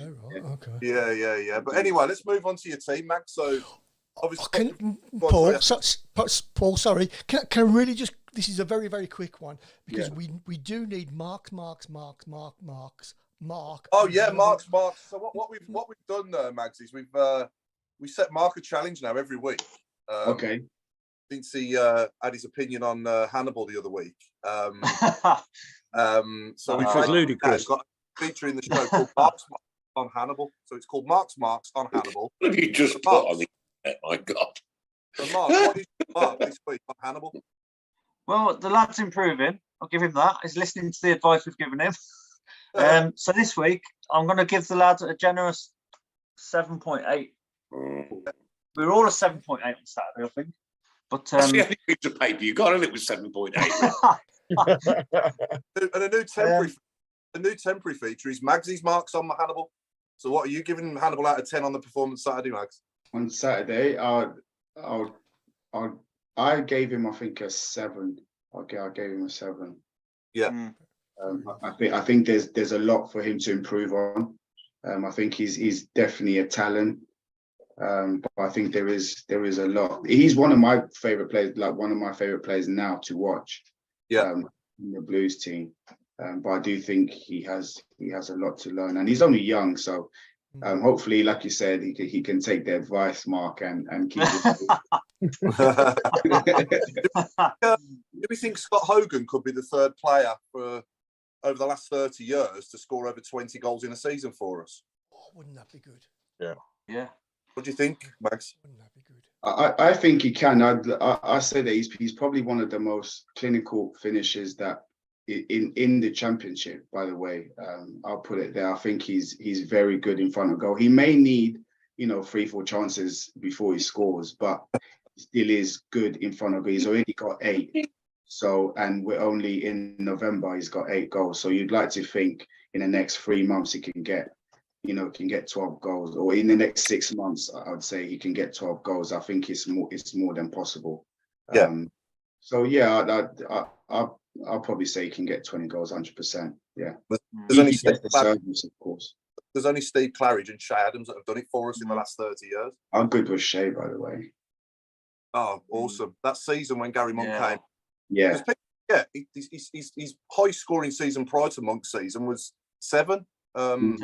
Oh, right. Okay. Yeah. But anyway, let's move on to your team, Max. So, obviously, Paul, sorry. Can I really just? This is a very, very quick one because we do need marks. Oh yeah, marks. So what we've done, Max, is we set Mark a challenge now every week. Okay. Since he had his opinion on Hannibal the other week. So which was ludicrous. Got a feature in the show called Marks on Hannibal. So it's called Marks on Hannibal. What have you just put on the internet? My God. So Mark, what is your mark this week on Hannibal? Well, the lad's improving. I'll give him that. He's listening to the advice we've given him. So this week, I'm going to give the lad a generous 7.8. We were all a 7.8 on Saturday, I think. But that's the only piece of paper you got, and it was 7.8. And a new temporary feature is Magsy's marks on Hannibal. So what are you giving Hannibal out of 10 on the performance Saturday, Mags? On Saturday, I gave him, I think, a 7. Okay, I gave him a 7. Yeah. I think there's a lot for him to improve on. I think he's definitely a talent. But I think there is a lot. He's one of my favorite players, like one of my favorite players now to watch. Yeah. In the Blues team. But I do think he has a lot to learn, and he's only young, so hopefully, like you said, he can take the advice, Mark, and keep it. Do we think Scott Hogan could be the third player for over the last 30 years to score over 20 goals in a season for us? Oh, wouldn't that be good? Yeah. What do you think, Max? Wouldn't that be good? I think he can. I say that he's probably one of the most clinical finishers that in the championship. By the way, I'll put it there. I think he's very good in front of goal. He may need 3-4 chances before he scores, but he still is good in front of goal. He's already got 8. So, and we're only in November, he's got 8 goals. So you'd like to think in the next 3 months he can get, can get 12 goals, or in the next 6 months, I'd say he can get 12 goals. I think it's more than possible. Yeah. So yeah, I'll probably say he can get 20 goals, 100%. Yeah. There's only of course. There's only Steve Claridge and Shay Adams that have done it for us in the last 30 years. How good was Shay, by the way? Oh, awesome! That season when Gary Monk came. Yeah. His high scoring season prior to Monk's season was 7. And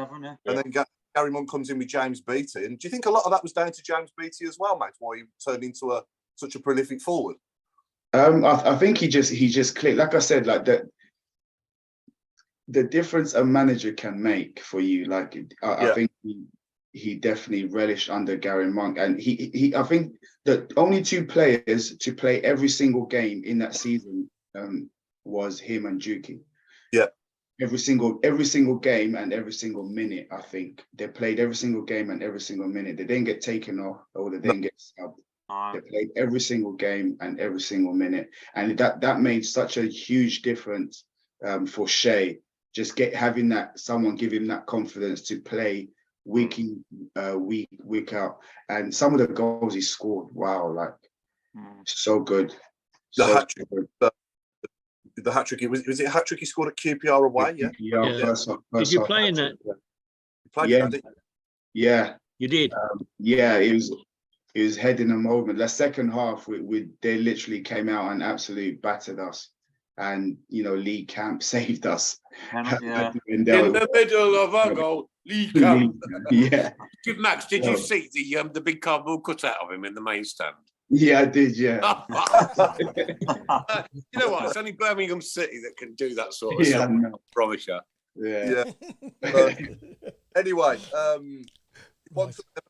then Gary Monk comes in with James Beattie. And do you think a lot of that was down to James Beattie as well, mate? Why he turned into such a prolific forward? I think he just clicked. Like I said, like the difference a manager can make for you. Like I think he definitely relished under Gary Monk, and he I think the only 2 players to play every single game in that season was him and Juki. Yeah. Every single game and every single minute. I think they played every single game and every single minute. They didn't get taken off or they didn't get subbed. They played every single game and every single minute, and that made such a huge difference for Shay. Just having that someone give him that confidence to play week in, week out, and some of the goals he scored. Wow, like so good. The hat trick. The hat trick. Was it a hat trick he scored at QPR away? Yeah. First did you play in that? You played in that, yeah. You did. It was head in a moment. The second half, they literally came out and absolutely battered us, and Lee Camp saved us. In the middle of our goal, Lee Camp. Yeah. Max, did you see the big cardboard cutout of him in the main stand? Yeah, I did. Yeah. You know what? It's only Birmingham City that can do that sort of stuff. I promise you. Yeah. Anyway,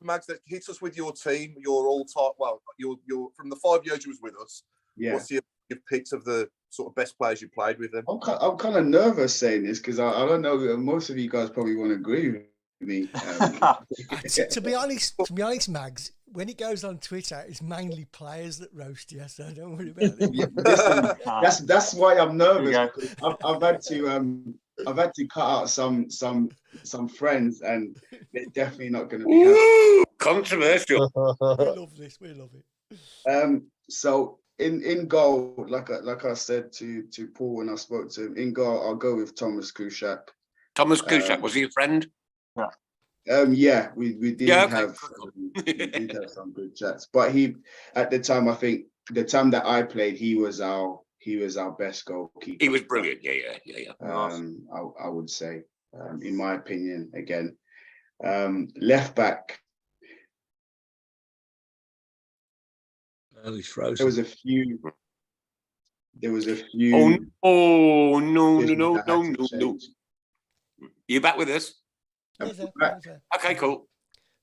Mags, that hits us with your team. Your all-time. Well, you're from the 5 years you was with us. Yeah. What's your picks of the sort of best players you played with them? I'm kind of nervous saying this because I don't know. Most of you guys probably want to agree with me. To be honest, Mags, when it goes on Twitter, it's mainly players that roast you, so don't worry about it. Yeah, that's why I'm nervous. I've had to cut out some friends, and they're definitely not going to be happy. Controversial. We love this. We love it. So in goal, like I said to Paul when I spoke to him, in goal I'll go with Thomas Kuszczak. Thomas Kuszczak, was he a friend? Yeah, we did have some good chats, but he at the time, I think the time that I played, he was our best goalkeeper. He was brilliant. Yeah. I would say, in my opinion, again, left back. Oh, he's frozen. There was a few. Oh no! You back with us? Okay, cool.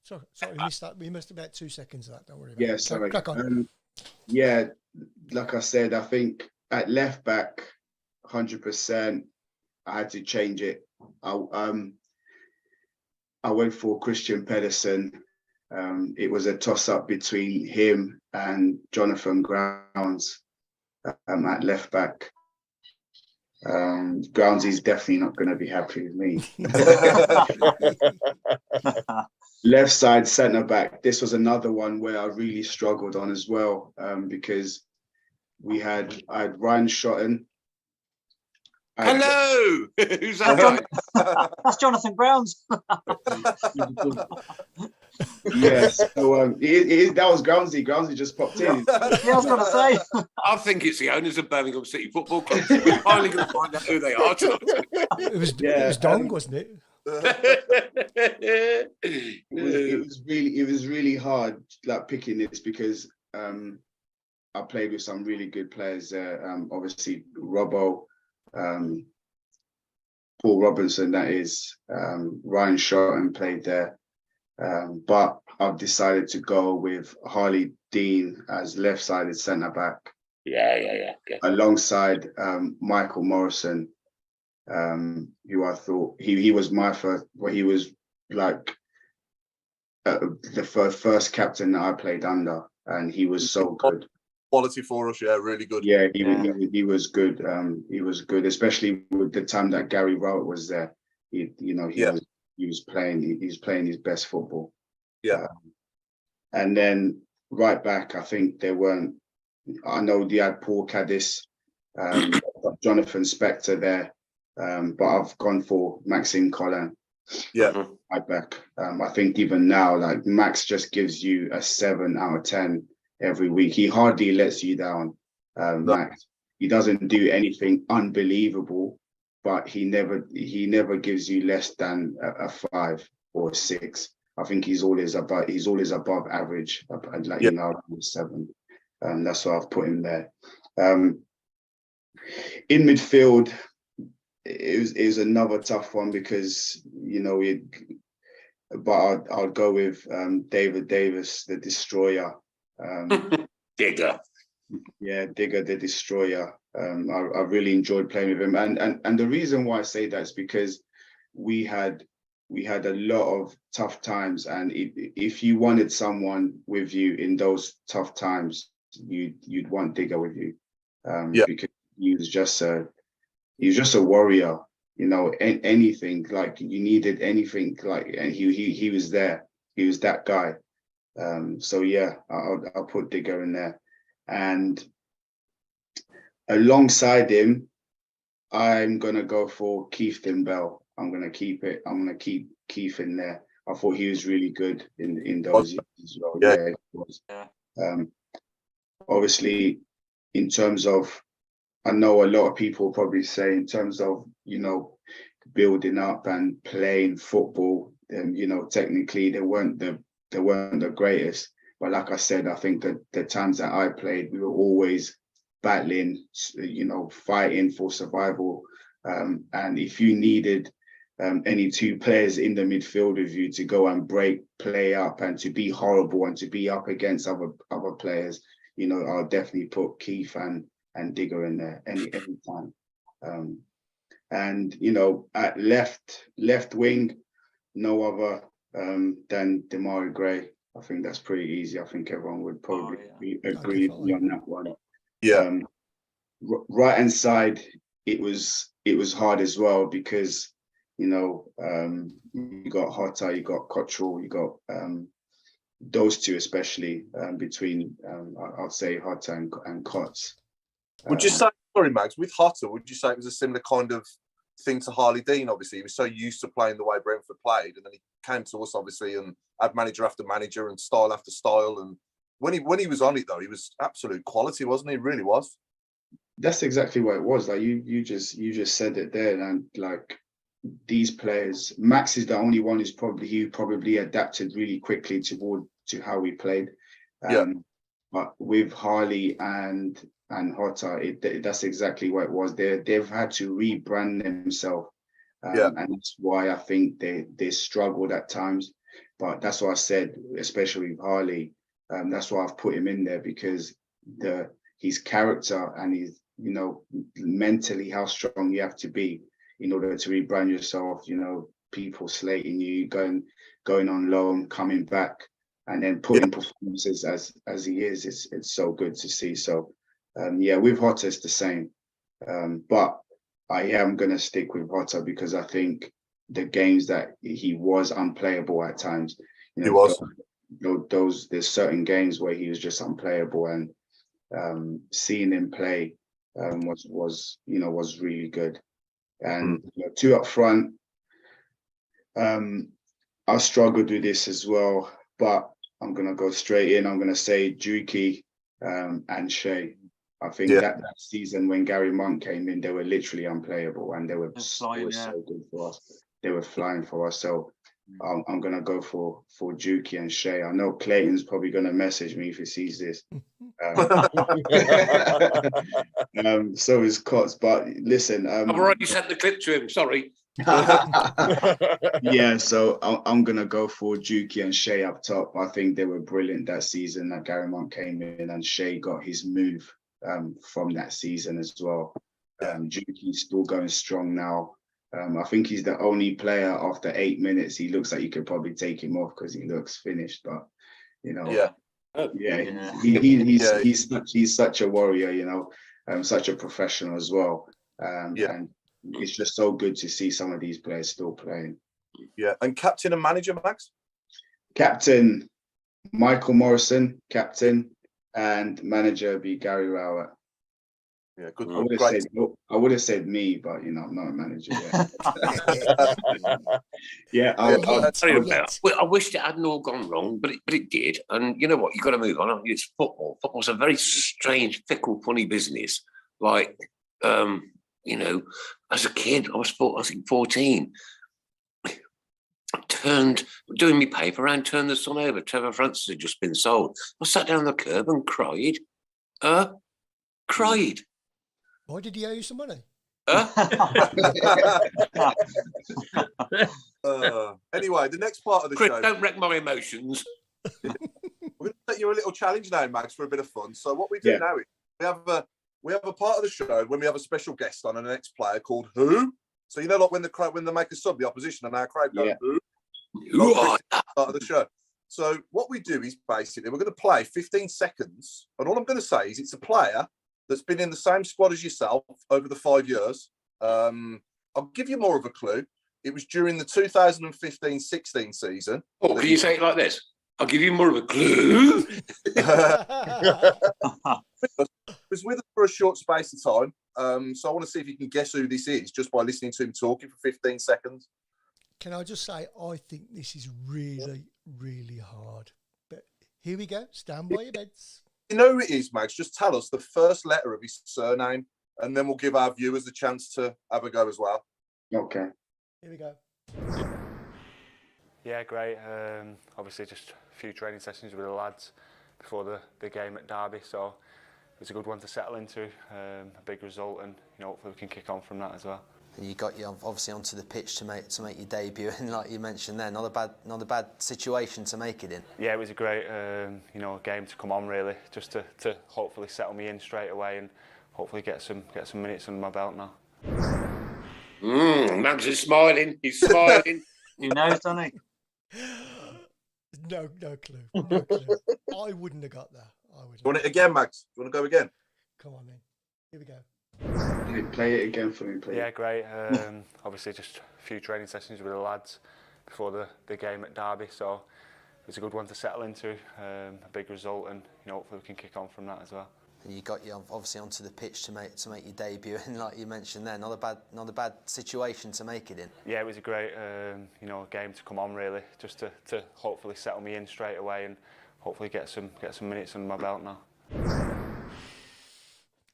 Sorry, we missed that. We missed about 2 seconds of that. Don't worry about it. Yeah, sorry. Crack on. Like I said, I think at left back, 100%, I had to change it. I went for Christian Pedersen. It was a toss-up between him and Jonathan Grounds at left back. Grounds is definitely not going to be happy with me. Left side centre back. This was another one where I really struggled on as well, because I had Ryan Shotton. Hello, who's that? That's Jonathan Grounds. Yes, so that was Groundsy. Groundsy just popped in. Yeah, I was going to say. I think it's the owners of Birmingham City Football Club. We're finally going to find out who they are. It was Dong, wasn't it? It was really hard, like picking this, because I played with some really good players there. Obviously, Robbo. Paul Robinson, that is, Ryan Shotton played there, but I've decided to go with Harley Dean as left-sided centre back. Yeah. Alongside Michael Morrison, who I thought he was my first. Well, he was like the first captain that I played under, and he was so good. quality for us. Yeah, really good. Yeah, he was good. He was good, especially with the time that Gary Rowett was there. He was playing his best football. Yeah. And then right back, I think there weren't. I know they had Paul Caddis, Jonathan Spector there, but I've gone for Maxime Collin. Yeah. Right back. I think even now, like Max just gives you a 7 out of 10 every week. He hardly lets you down. Max. He doesn't do anything unbelievable, but he never gives you less than a 5 or a 6. I think he's always above average, like you know, 7. That's why I've put him there. In midfield, it was another tough one because but I'll go with David Davis, the destroyer. Digger. Yeah, Digger, the destroyer. I really enjoyed playing with him, and the reason why I say that is because we had a lot of tough times, and if you wanted someone with you in those tough times, you'd want Digger with you, because he was just a warrior. Anything like you needed, anything like, and he was there. He was that guy. So yeah, I'll put Digger in there, and alongside him, I'm gonna go for Keith Bell. I'm gonna keep Keith in there. I thought he was really good in those years as well. Yeah, he was. Obviously, in terms of, I know a lot of people probably say in terms of building up and playing football, technically they weren't the greatest. But like I said, I think that the times that I played, we were always battling, fighting for survival. And if you needed any two players in the midfield with you to go and play up and to be horrible and to be up against other players, I'll definitely put Keith and Digger in there any time. And at left wing, no other than Demarai Gray. I think that's pretty easy. I think everyone would probably agree with me on that one. Yeah. Right hand side, it was hard as well because you got Hotta, you got Cottrell, you got those two especially between I'll say Hotta and Cots. Would you say, sorry, Mags, with Hotta, would you say it was a similar kind of thing to Harley Dean? Obviously, he was so used to playing the way Brentford played, and then he came to us, obviously, and had manager after manager and style after style. And when he was on it, though, he was absolute quality, wasn't he? He really was. That's exactly what it was. Like you just said it there, and like these players, Max is the only one who probably adapted really quickly to how we played. But with Harley and Hotta, that's exactly what it was. They've had to rebrand themselves, and that's why I think they struggled at times. But that's what I said, especially with Harley. That's why I've put him in there because his character and his mentally how strong you have to be in order to rebrand yourself. People slating you, going on loan, coming back, and then putting performances as he is. It's so good to see. So. With Hotta it's the same, but I am going to stick with Hotta because I think the games that he was unplayable at times. He was. There's certain games where he was just unplayable, and seeing him play was really good. And two up front, I struggled with this as well, but I'm going to go straight in. I'm going to say Juki and Shea. I think that season when Gary Monk came in, they were literally unplayable, and they were so good for us. They were flying for us. So I'm gonna go for Juki and Shea. I know Clayton's probably gonna message me if he sees this. So is Cots, but listen. I've already sent the clip to him. Sorry. So I'm gonna go for Juki and Shea up top. I think they were brilliant that season that Gary Monk came in, and Shea got his move from that season as well. Juki's still going strong now. I think he's the only player after 8 minutes. He looks like you could probably take him off because he looks finished. But He's such a warrior, you know, such a professional as well. And it's just so good to see some of these players still playing. Yeah, and captain and manager, Max? Captain Michael Morrison, captain, and manager be Gary Rowett. Yeah, good. I would have said me, but you know, I'm not a manager yet. I wished it hadn't all gone wrong, but it did. And you know what? You've got to move on. It's football. Football's a very strange, fickle, funny business. Like, you know, as a kid, I think 14. Turned, doing my paper and turned the sun over. Trevor Francis had just been sold. I sat down on the curb and cried. Cried. Why did he owe you some money? Anyway, the next part of the Chris, show. don't wreck my emotions. We're going to set you a little challenge now, Max, for a bit of fun. So what we do now is we have a part of the show when we have a special guest on, an ex-player called Who. So you know, like when they make a sub, the opposition, and our crowd go Who. Part of the show. So what we do is basically we're going to play 15 seconds, and all I'm going to say is it's a player that's been in the same squad as yourself over the 5 years. I'll give you more of a clue. It was during the 2015-16 season. Oh, can you say it like this? I'll give you more of a clue. Was with us for a short space of time. So I want to see if you can guess who this is just by listening to him talking for 15 seconds. Can I just say, I think this is really, really hard. But here we go. Stand by your beds. You know who it is, Max? Just tell us the first letter of his surname, and then we'll give our viewers a chance to have a go as well. Okay. Here we go. Yeah, great. Obviously, just a few training sessions with the lads before the game at Derby, so it was a good one to settle into. A big result, and hopefully we can kick on from that as well. You got obviously onto the pitch to make your debut, and like you mentioned there, not a bad situation to make it in. Yeah, it was a great game to come on, really, just to hopefully settle me in straight away and hopefully get some minutes under my belt now. Max is smiling. He's smiling. He knows, doesn't he? No clue. No clue. I wouldn't have got that. You want it again, Max? You want to go again? Come on, then. Here we go. Play it again for me, please. Yeah, great. Obviously, just a few training sessions with the lads before the game at Derby, so it was a good one to settle into. A big result, and hopefully we can kick on from that as well. You got obviously onto the pitch to make your debut, and like you mentioned there, not a bad situation to make it in. Yeah, it was a great game to come on, really, just to hopefully settle me in straight away and hopefully get some minutes under my belt now.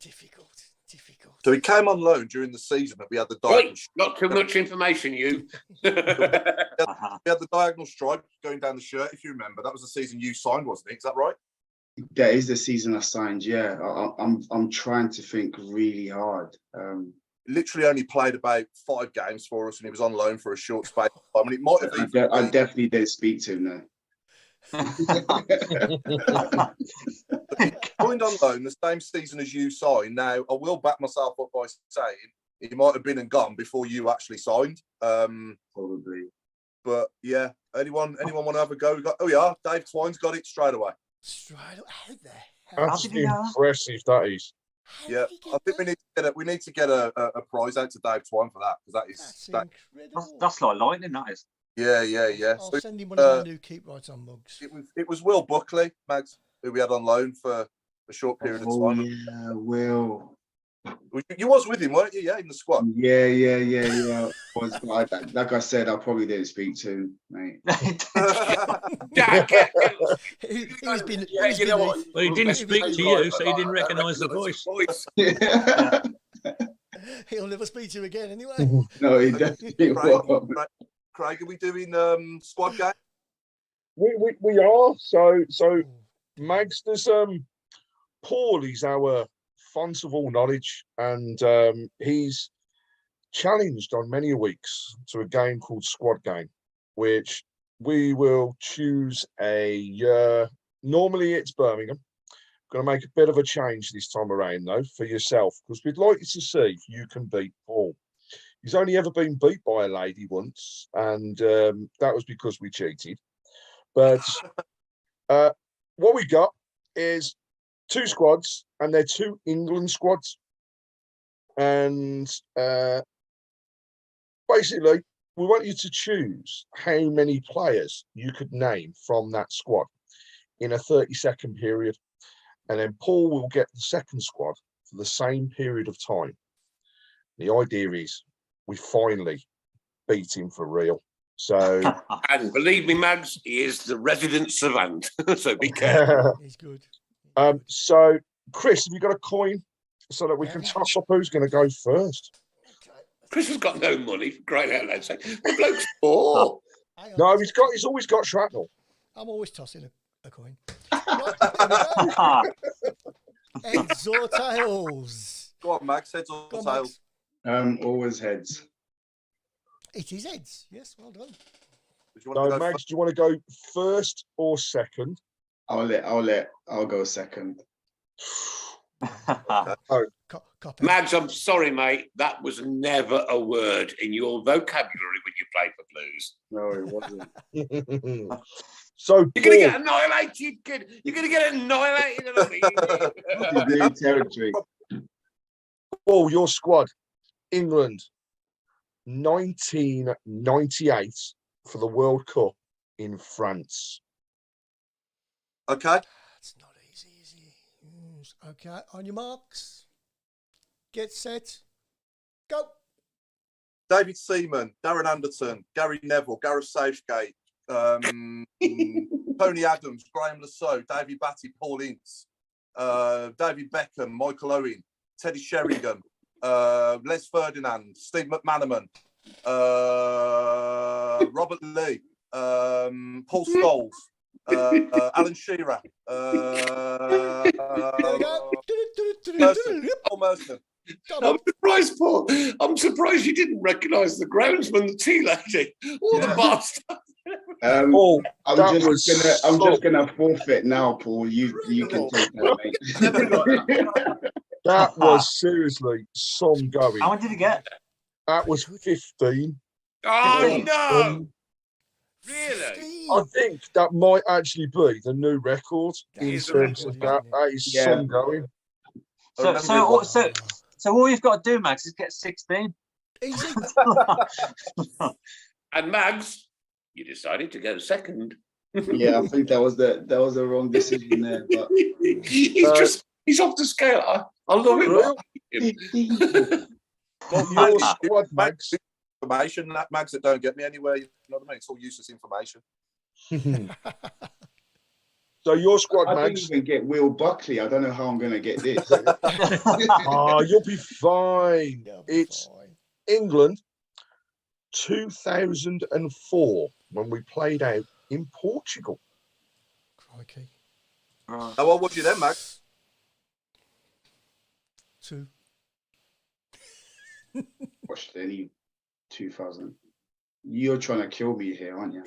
Difficult. So he came on loan during the season that we had the diagonal. Not too much information, you. We had the diagonal stripe going down the shirt, if you remember. That was the season you signed, wasn't it? Is that right? That is the season I signed. Yeah, I'm trying to think really hard. Literally only played about 5 games for us, and he was on loan for a short space of time. And it might have been. I definitely did speak to him there. Joined on loan the same season as you signed. Now I will back myself up by saying he might have been and gone before you actually signed. Probably. But yeah, anyone want to have a go? Dave Twine's got it straight away. How the hell? That's impressive, that is. Yeah, I think we need to get a prize out to Dave Twine for that, because That's incredible. That's like lightning, that is. Yeah. I'll send him one of our new Keep Right On mugs. It was Will Buckley, Max, who we had on loan for a short period of time. Yeah, Will. You was with him, weren't you? Yeah, in the squad. Yeah. Like I said, I probably didn't speak to him, mate. He didn't speak to you, so he didn't recognise the voice. He'll never speak to you again, anyway. No, he definitely won't. Craig, are we doing squad game? We are. So Mags, there's Paul is our font of all knowledge, and he's challenged on many weeks to a game called Squad Game, which we will choose normally it's Birmingham. Going to make a bit of a change this time around, though, for yourself, because we'd like you to see if you can beat Paul. He's only ever been beat by a lady once, and that was because we cheated. But what we got is 2 squads, and they're 2 England squads. And basically, we want you to choose how many players you could name from that squad in a 30-second period. And then Paul will get the second squad for the same period of time. The idea is we finally beat him for real. So, and believe me, Mags, he is the resident savant. So be careful. He's good. So, Chris, have you got a coin so that we can toss up who's going to go first? Chris has got no money, for crying out loud. The bloke's poor. No, he's always got shrapnel. I'm always tossing a coin. Heads or tails? Go on, Max. Heads or tails? Always heads. It is heads. Yes, well done. No, Max, do you want to go first or second? I'll go second. Mags, I'm sorry, mate. That was never a word in your vocabulary when you played for Blues. No, it wasn't. So you're going to get annihilated, kid. You're going to get annihilated. Territory. Paul, your squad, England, 1998 for the World Cup in France. Okay. That's not easy, is it? Okay, on your marks. Get set. Go. David Seaman, Darren Anderton, Gary Neville, Gareth Southgate, Tony Adams, Graham Lasso, Davy Batty, Paul Ince, David Beckham, Michael Owen, Teddy Sheringham, Les Ferdinand, Steve McManaman, Robert Lee, Paul Scholes, Alan Shearer, Paul Merson. I'm surprised, Paul. I'm surprised you didn't recognise the groundsman, the tea lady, all the bastard. Paul, I'm just gonna forfeit now, Paul. You can take that, mate. That was seriously some going. How much did he get? That was 15. Oh no! Really? I think that might actually be the new record in terms of that. That is some going. So all you've got to do, Max, is get 16. Easy. And Mags, you decided to go second. Yeah, I think that was the wrong decision there. But he's off the scale. I love it. Well, your squad, Mags. Information that Mags that don't get me anywhere. You know what I mean? It's all useless information. So your squad, I Mags. didn't even get Will Buckley. I don't know how I'm going to get this. You'll be fine. It's England, 2004, when we played out in Portugal. Crikey. How old was you then, Max? 2. Watched any 2000. You're trying to kill me here, aren't you?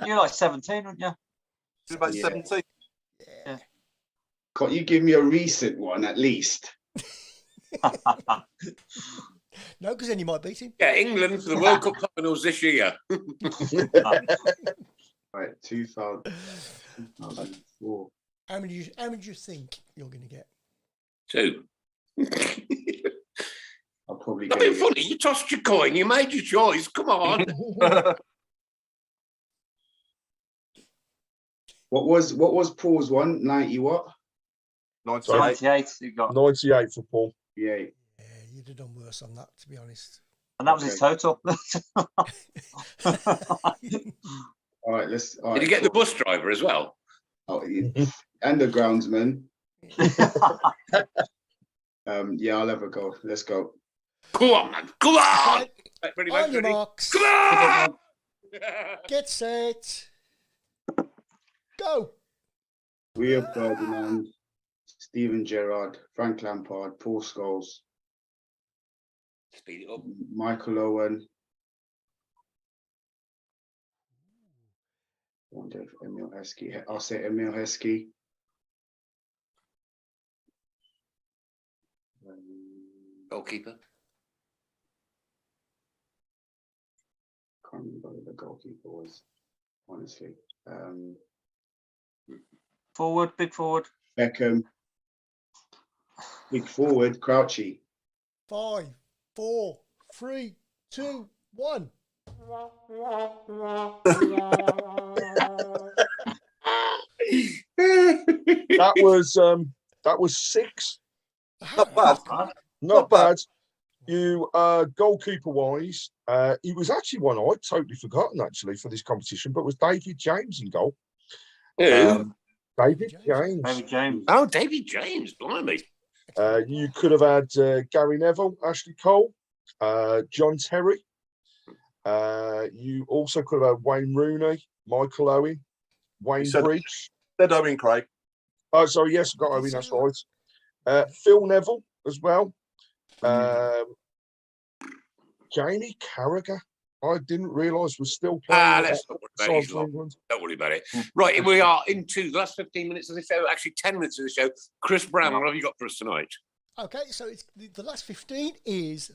You're like 17, aren't you? You're about 17. Yeah. Can't you give me a recent one at least? No, because then you might beat him. Yeah, England for the World Cup finals this year. Right, 2004. How many do you think you're going to get? 2. I'll probably Not get being funny. You tossed your coin. You made your choice. Come on. What was Paul's one? 90 what? 98. You got 98 for Paul. Yeah. Yeah, you'd have done worse on that, to be honest. And that was his total. All right, Did you get the bus driver as well? Oh, yeah. And the groundsman. Yeah, I'll have a go. Let's go. Come on, man. Come on. On your marks. Come on. Get set. Go. Rio Ferdinand, Steven Gerrard, Frank Lampard, Paul Scholes, Speed it up. Michael Owen. I wonder if Emil Heskey. I'll say Emil Heskey. Goalkeeper. Can't remember who the goalkeeper was, honestly. Forward, big forward. Beckham. Big forward, Crouchy. 5, 4, 3, 2, 1. That was 6. Not bad. Not bad. You goalkeeper wise, it was actually one I'd totally forgotten actually for this competition, but it was David James in goal. Who? David James. David James. Oh, David James, blimey. You could have had Gary Neville, Ashley Cole, John Terry. You also could have had Wayne Rooney, Michael Owen, Wayne Bridge. Said Owen Craig. Oh, sorry, yes, I got Owen, that's right. Phil Neville as well. Jamie Carragher, I didn't realise was still playing. Let's not worry about it. Don't worry about it. Right, we are into the last 15 minutes of the show, actually 10 minutes of the show. Chris Browne, what have you got for us tonight? Okay, so it's the last 15 is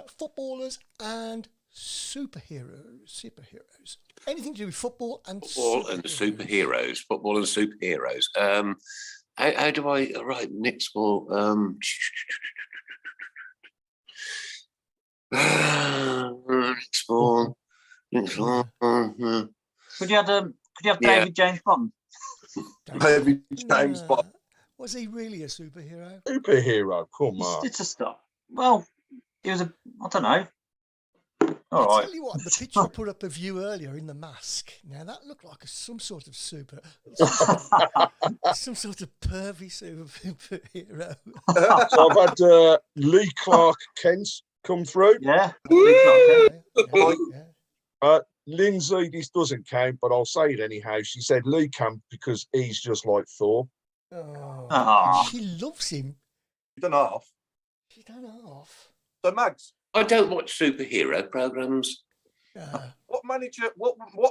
footballers and superheroes. Anything to do with football and superheroes. Football and superheroes. How do I write Nick's ball? Nick's ball. Could you have David James Bond? David James Bond. Was he really a superhero? Superhero, come on. It's a start. Well, he was I don't know. All I'll right. tell you what, the picture I put up of you earlier in the mask. Now that looked like some sort of some sort of pervy superhero. So I've had Lee Clark Kent come through. Yeah. Lindsay, this doesn't count, but I'll say it anyhow. She said Lee Camp because he's just like Thor. Oh, she loves him. She's done half. So Mags, I don't watch superhero programs. what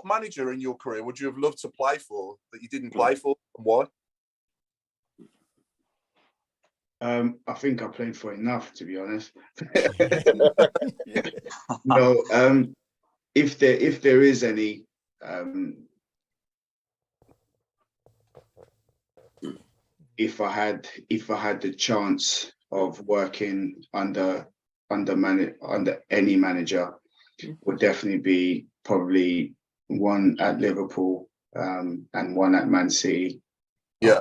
manager in your career would you have loved to play for that you didn't play for, and why? I think I played for enough, to be honest. No, if there is any, if I had the chance of working under any manager, would definitely be probably one at Liverpool and one at Man City. Yeah.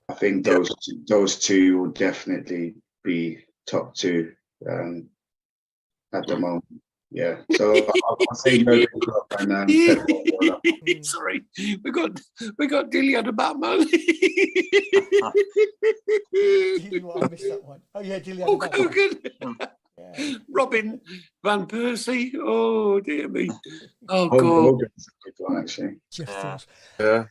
I think those two will definitely be top two at the moment. Yeah. So I'll say no. Sorry, we got Dilly on the Batman. I missed that one. Oh yeah, Dilly on the Batman. Yeah. Robin Van Persie. Oh dear me. Oh God. Hogan's a good one, actually. Yeah.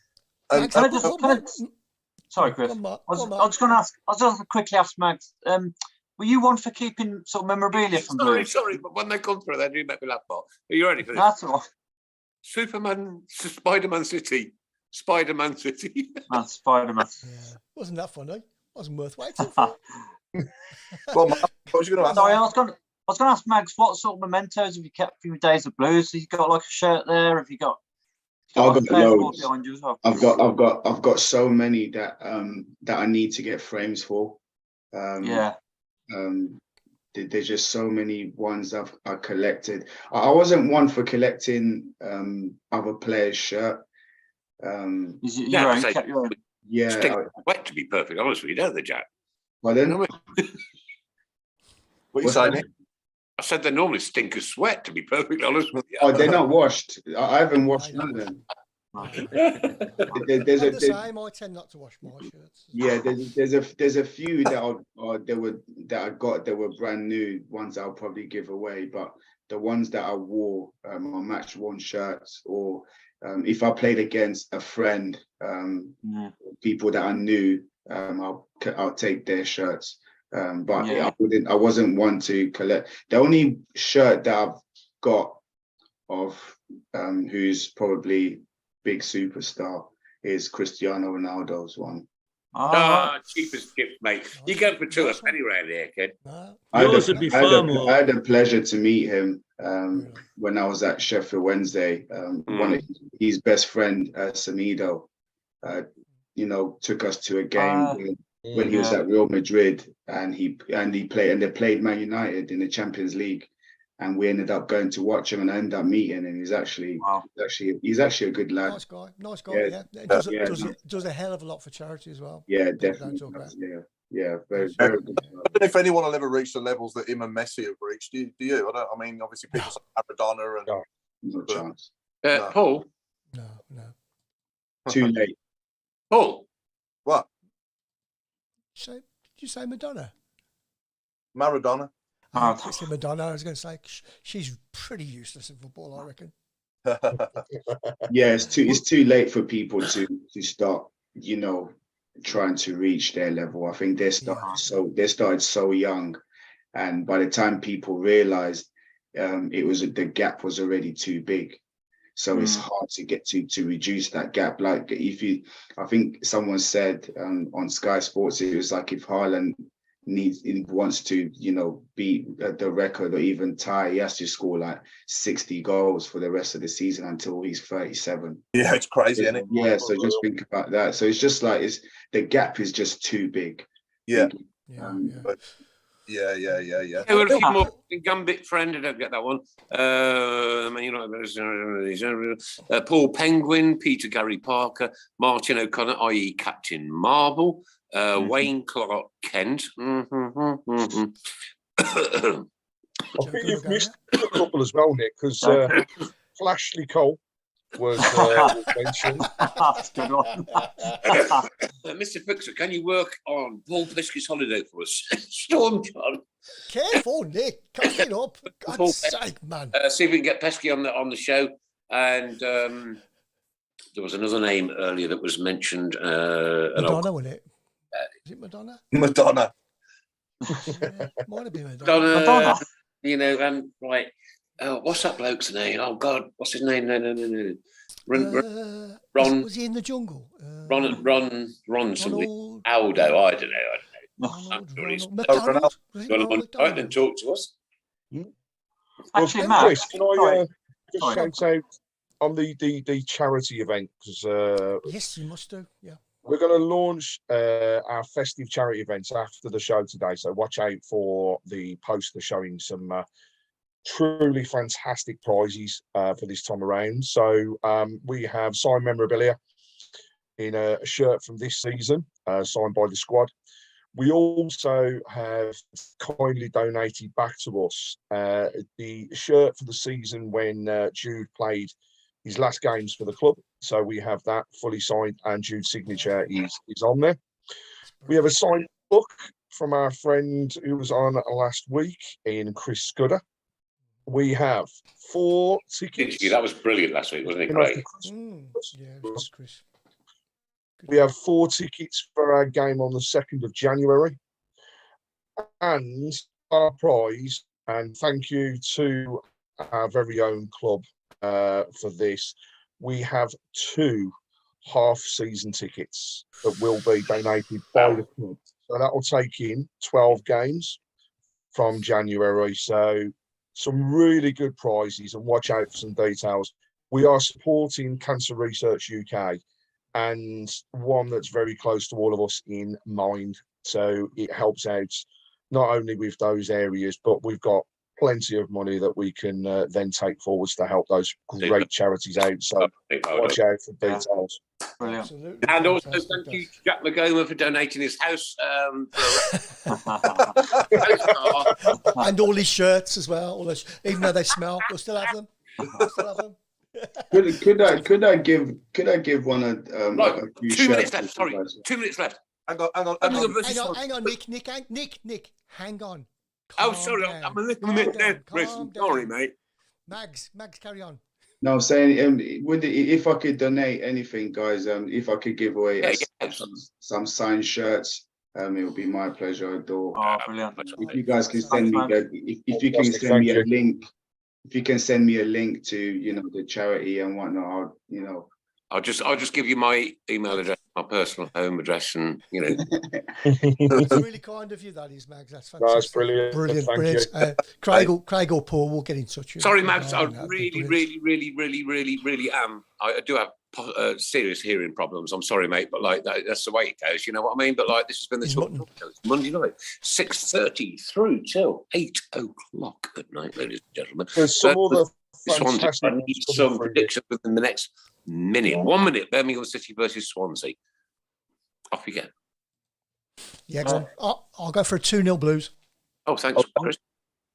Sorry, Chris. I was going to quickly ask Mags. Were you one for keeping sort of memorabilia from Blues? Sorry, but when they come through, they do make me laugh. Are you ready for this? That's all. Superman, Spider-Man City. Spider-Man City. That's Spider-Man. Yeah. Wasn't that funny? Wasn't worth waiting for. Well, what was you going to ask? Sorry, I was going to ask Mags, what sort of mementos have you kept from your days of Blues? Have you got like a shirt there? Have you got? I've got loads. Behind you as well? I've got so many that I need to get frames for. There's just so many ones I've collected. I wasn't one for collecting other players' shirt. Your own. Yeah. Wet, to be perfectly honest with you, don't they, Jack? Well then, what are you saying? I said they normally stink of sweat, to be perfectly honest with you. Oh, they're not washed. I haven't washed none of them. There's the same. I tend not to wash my shirts. Yeah, there's a few that I got that were brand new ones I'll probably give away, but the ones that I wore are match worn shirts, or if I played against a friend, people that I knew, I'll take their shirts. But I wasn't one to collect. The only shirt that I've got of who's probably big superstar is Cristiano Ronaldo's one. Cheapest gift, mate. You go for two a penny round here, kid. Yours would be far more. I had the pleasure to meet him when I was at Sheffield Wednesday. One of his best friend, Samido, took us to a game when he was at Real Madrid, and they played Man United in the Champions League, and we ended up going to watch him, and I ended up meeting him. He's actually a good lad. Nice guy. Yeah. Does a hell of a lot for charity as well. Yeah, definitely. Yeah, very good. I don't know if anyone will ever reach the levels that him and Messi have reached. Do you? I mean, obviously people like Maradona and no chance. Paul. No. Too late. Paul. What? Did you say Madonna? Maradona. I said Madonna. I was going to say she's pretty useless in football, I reckon. Yeah, it's too late for people to start, trying to reach their level. I think they started so young, and by the time people realized the gap was already too big. So it's hard to get to reduce that gap. Like I think someone said on Sky Sports, it was like if Haaland wants to, beat the record or even tie, he has to score like 60 goals for the rest of the season until he's 37. Yeah, it's crazy, isn't it? Yeah, so just think about that. So it's just like the gap is just too big. Yeah. Yeah. Yeah. We're a few more. Gambit friend, I don't get that one. Paul Penguin, Peter Gary Parker, Martin O'Connor, i.e. Captain Marble, Wayne Clark Kent. I think you've missed a couple as well, Nick, because Flashley Cole was mentioned. That's a good one. Mr. Fixer, can you work on Paul Pliskey's holiday for us? Storm John. Careful, Nick. Cut it up. God's sake, man. See if we can get Pesky on the show. And there was another name earlier that was mentioned. Madonna, wasn't it? Is it Madonna? Madonna. Yeah, might have been Madonna. Right. Oh, what's that bloke's name? Oh God, what's his name? No. Ron. Was he in the jungle? Ron something. Aldo. I don't know. I'm sure he's McDonald. I didn't talk to us. Actually, Well, Chris, Matt, can I just shout out on the charity event? Because yes, you must do. Yeah. we're going to launch our festive charity events after the show today. So watch out for the poster showing some truly fantastic prizes for this time around. So we have signed memorabilia in a shirt from this season, signed by the squad. We also have kindly donated back to us the shirt for the season when Jude played his last games for the club. So we have that fully signed, and Jude's signature is on there. We have a signed book from our friend who was on last week in Chris Scudder. We have 4 tickets. That was brilliant last week, wasn't it? Great. Yeah, it was Chris. We have 4 tickets for our game on the 2nd of January. And our prize, and thank you to our very own club for this, we have 2 half-season tickets that will be donated by the club. So that will take in 12 games from January. So some really good prizes, and watch out for some details. We are supporting Cancer Research UK, and one that's very close to all of us in mind. So it helps out not only with those areas, but we've got plenty of money that we can then take forwards to help those great charities out. So watch out for details. Brilliant. Absolutely. And also thank you, Jack Maghoma, for donating his house. And all his shirts as well. Even though they smell, we'll still have them. Could I give one Right, a few 2 minutes shirts left. Sorry, 2 minutes left. Hang on. Hang on, Nick, hang on. Oh, sorry, I'm a little bit dead, Chris. Sorry, mate. Mags, carry on. No, I'm saying, if I could donate anything, guys, if I could give away some signed shirts, it would be my pleasure. Oh, brilliant! If you guys can send me, if you can send me a link, if you can send me a link to the charity and whatnot, I'll just give you my email address. my personal home address, and It's really kind of you, that is, Mags. That's fantastic. That's brilliant. Brilliant, Thank brilliant. you. Craig or Paul will get in touch with you. Sorry, Mags, I That'd be really, brilliant. really am. I do have serious hearing problems. I'm sorry, mate, but like that's the way it goes. You know what I mean? But like this has been the Talk Show. It's Monday night, 6:30 through till 8 o'clock at night, ladies and gentlemen. There's some other Swansea. fantastic I need some predictions within the next minute. 1 minute. Birmingham City versus Swansea. Off you go. Yeah, go on. I'll go for a 2-0 Blues. Oh, thanks, Chris.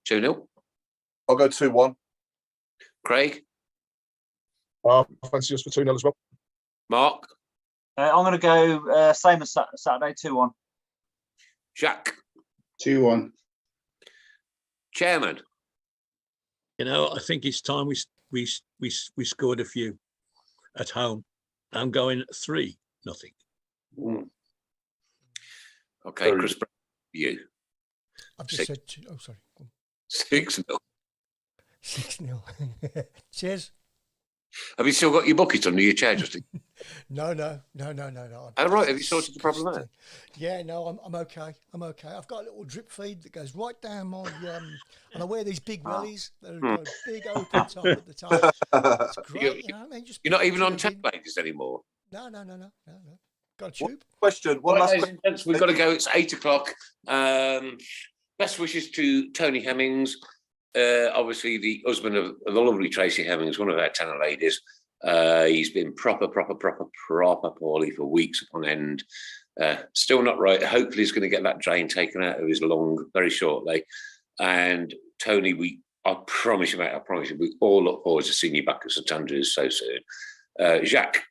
2-0. I'll go 2-1. Craig. Fancy us for 2-0 as well. Mark. I'm going to go same as Saturday, 2-1. Jacques. 2-1. Chairman. I think it's time we scored a few at home. I'm going 3-0. Okay, Chris, you. I've just said 2. Oh, sorry. 6-0. 6-0. Cheers. Have you still got your bucket under your chair, Justin? No. Oh, right. Have you sorted the problem out? Yeah, no, I'm okay. I've got a little drip feed that goes right down my and I wear these big wellies that have got a big open top at the top. It's great, You're not even on tape ladies anymore. No. Got a tube. Question. One last question. We've got to go. It's 8 o'clock. Best wishes to Tony Hemmings. Obviously the husband of the lovely Tracy Hemmings, one of our tenor ladies. He's been proper poorly for weeks upon end. Still not right. Hopefully he's going to get that drain taken out of his lung very shortly. And Tony, I promise you, mate, we all look forward to seeing you back at St Andrews so soon. Jacques,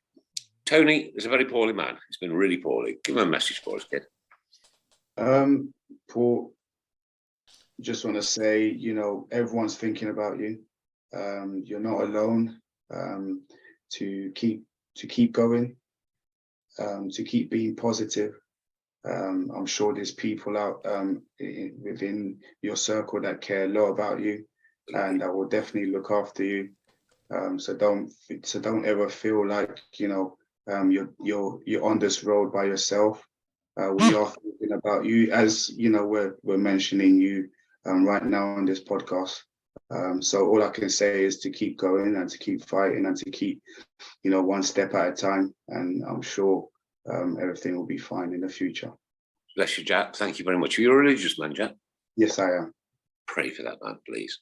Tony is a very poorly man. He's been really poorly. Give him a message for us, kid. Paul, just want to say, everyone's thinking about you. You're not alone. To keep going, to keep being positive. I'm sure there's people out within your circle that care a lot about you, and that will definitely look after you. So don't ever feel like you're on this road by yourself. We are thinking about you, as we're mentioning you right now on this podcast. So all I can say is to keep going and to keep fighting and to keep, one step at a time. And I'm sure everything will be fine in the future. Bless you, Jack. Thank you very much. Are you a religious man, Jack? Yes, I am. Pray for that man, please.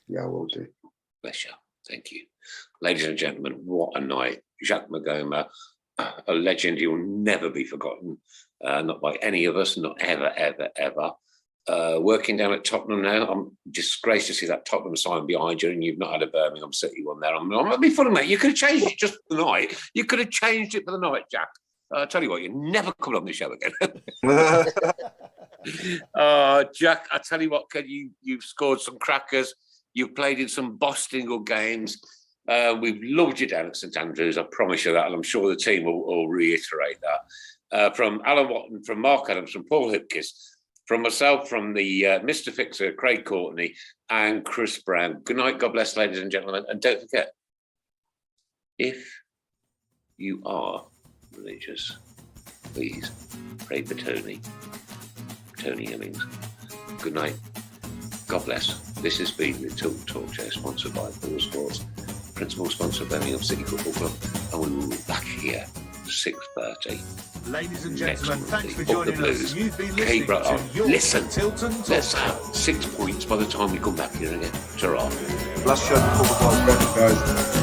Yeah, I will do. Bless you. Thank you. Ladies and gentlemen, what a night. Jacques Maghoma, a legend. He will never be forgotten. Not by any of us, not ever, ever, ever. Working down at Tottenham now. I'm disgraced to see that Tottenham sign behind you, and you've not had a Birmingham City one there. I'm not being funny, mate. You could have changed it just for the night. You could have changed it for the night, Jack. I'll tell you what, you're never coming on the show again. Jack, I tell you what, you've scored some crackers. You've played in some Boston games. We've loved you down at St Andrews. I promise you that, and I'm sure the team will reiterate that. From Alan Watton, from Mark Adams, from Paul Hipkiss, from myself, from the Mr. Fixer, Craig Courtney, and Chris Browne. Good night. God bless, ladies and gentlemen. And don't forget, if you are religious, please pray for Tony Hemmings. Good night. God bless. This has been the Tilton Talk Show, sponsored by Paul Sports, principal sponsor of Birmingham City Football Club, and we will be back here 6:30. Ladies and gentlemen, thanks for joining us. You've been listening to your Tilton Talk. Let's have 6 points by the time we come back here again. Ta-ra. Last show before the Guys.